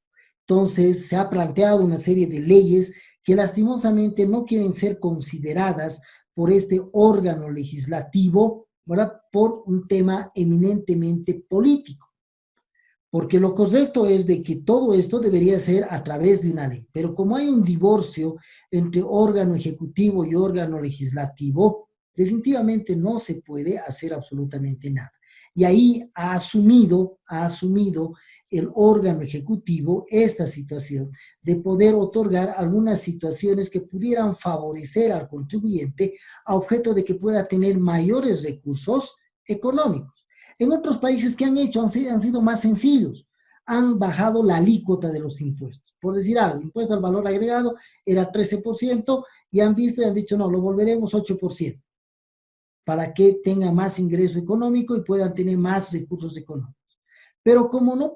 Entonces, se ha planteado una serie de leyes que lastimosamente no quieren ser consideradas por este órgano legislativo, ¿verdad?, por un tema eminentemente político. Porque lo correcto es de que todo esto debería ser a través de una ley. Pero como hay un divorcio entre órgano ejecutivo y órgano legislativo, definitivamente no se puede hacer absolutamente nada. Y ahí ha asumido el órgano ejecutivo esta situación de poder otorgar algunas situaciones que pudieran favorecer al contribuyente a objeto de que pueda tener mayores recursos económicos. En otros países que han hecho han sido más sencillos, han bajado la alícuota de los impuestos. Por decir algo, impuesto al valor agregado era 13% y han visto y han dicho, no, lo volveremos 8%, para que tenga más ingreso económico y puedan tener más recursos económicos. Pero como no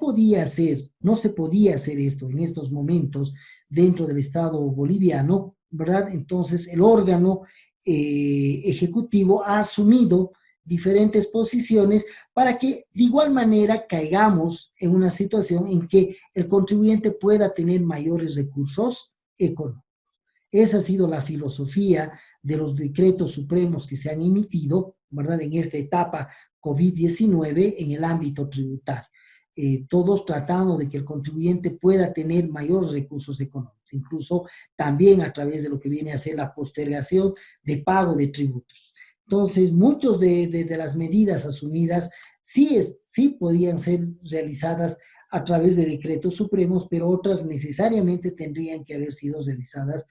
se podía hacer esto en estos momentos dentro del Estado boliviano, ¿verdad? Entonces el órgano ejecutivo ha asumido diferentes posiciones para que de igual manera caigamos en una situación en que el contribuyente pueda tener mayores recursos económicos. Esa ha sido la filosofía de los decretos supremos que se han emitido, ¿verdad? En esta etapa COVID-19 en el ámbito tributario. Todos tratando de que el contribuyente pueda tener mayores recursos económicos, incluso también a través de lo que viene a ser la postergación de pago de tributos. Entonces, muchas de las medidas asumidas sí podían ser realizadas a través de decretos supremos, pero otras necesariamente tendrían que haber sido realizadas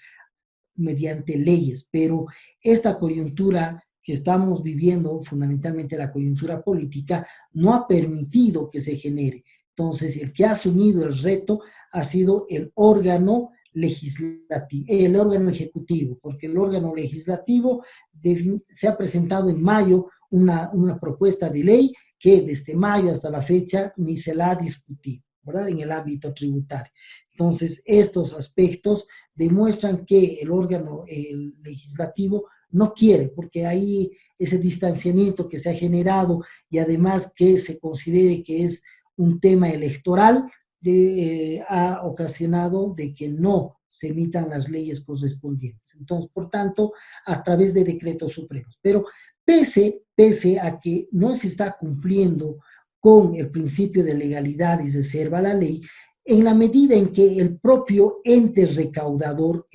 mediante leyes. Pero esta coyuntura que estamos viviendo, fundamentalmente la coyuntura política, no ha permitido que se genere. Entonces, el que ha asumido el reto ha sido el órgano legislativo, el órgano ejecutivo, porque el órgano legislativo se ha presentado en mayo una propuesta de ley que desde mayo hasta la fecha ni se la ha discutido, ¿verdad? En el ámbito tributario. Entonces, estos aspectos demuestran que el órgano legislativo no quiere, porque ahí ese distanciamiento que se ha generado y además que se considere que es un tema electoral, ha ocasionado de que no se emitan las leyes correspondientes. Entonces, por tanto, a través de decretos supremos. Pero pese a que no se está cumpliendo con el principio de legalidad y reserva la ley, en la medida en que el propio ente recaudador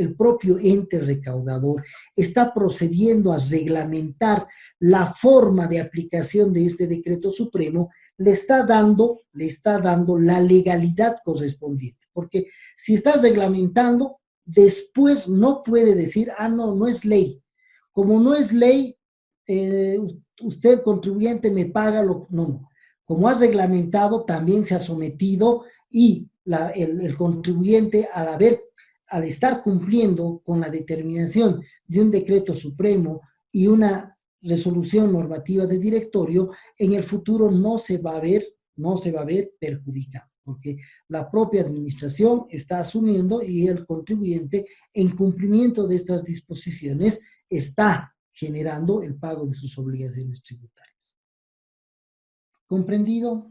está procediendo a reglamentar la forma de aplicación de este decreto supremo, le está dando la legalidad correspondiente. Porque si está reglamentando, después no puede decir, no es ley. Como no es ley, usted contribuyente me paga no. Como ha reglamentado, también se ha sometido y el contribuyente al estar cumpliendo con la determinación de un decreto supremo y una resolución normativa de directorio, en el futuro no se va a ver perjudicado, porque la propia administración está asumiendo y el contribuyente, en cumplimiento de estas disposiciones, está generando el pago de sus obligaciones tributarias. ¿Comprendido?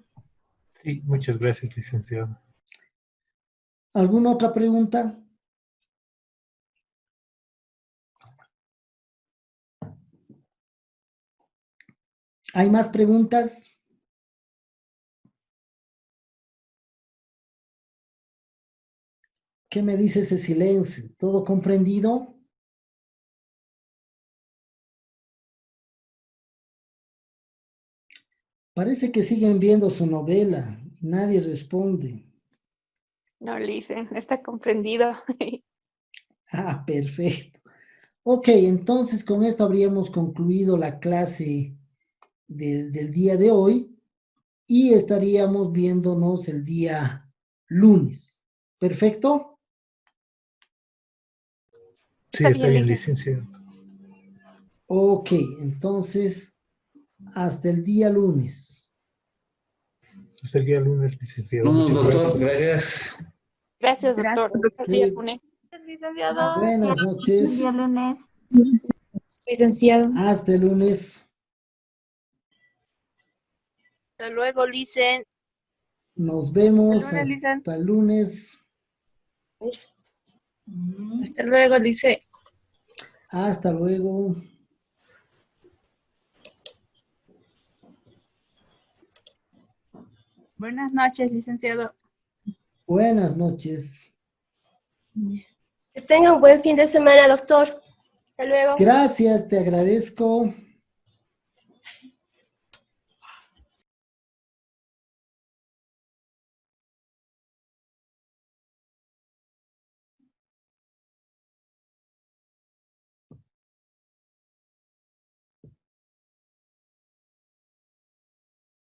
Sí, muchas gracias, licenciado. ¿Alguna otra pregunta? ¿Hay más preguntas? ¿Qué me dice ese silencio? ¿Todo comprendido? Parece que siguen viendo su novela y nadie responde. No, Licen, está comprendido. Perfecto. Ok, entonces con esto habríamos concluido la clase del día de hoy y estaríamos viéndonos el día lunes. ¿Perfecto? Sí, está bien, licenciado. Ok, entonces, hasta el día lunes. Hasta el día lunes, licenciado. No, Muchas doctor, gracias. Gracias, doctor. Ok. Licenciado. Buenas noches. El día lunes. Licenciado. Hasta el lunes. Hasta luego, Licen. Nos vemos Hasta el lunes, Licen. hasta el lunes. Hasta luego, dice. Hasta luego. Buenas noches, licenciado. Buenas noches. Que tenga un buen fin de semana, doctor. Hasta luego. Gracias, te agradezco.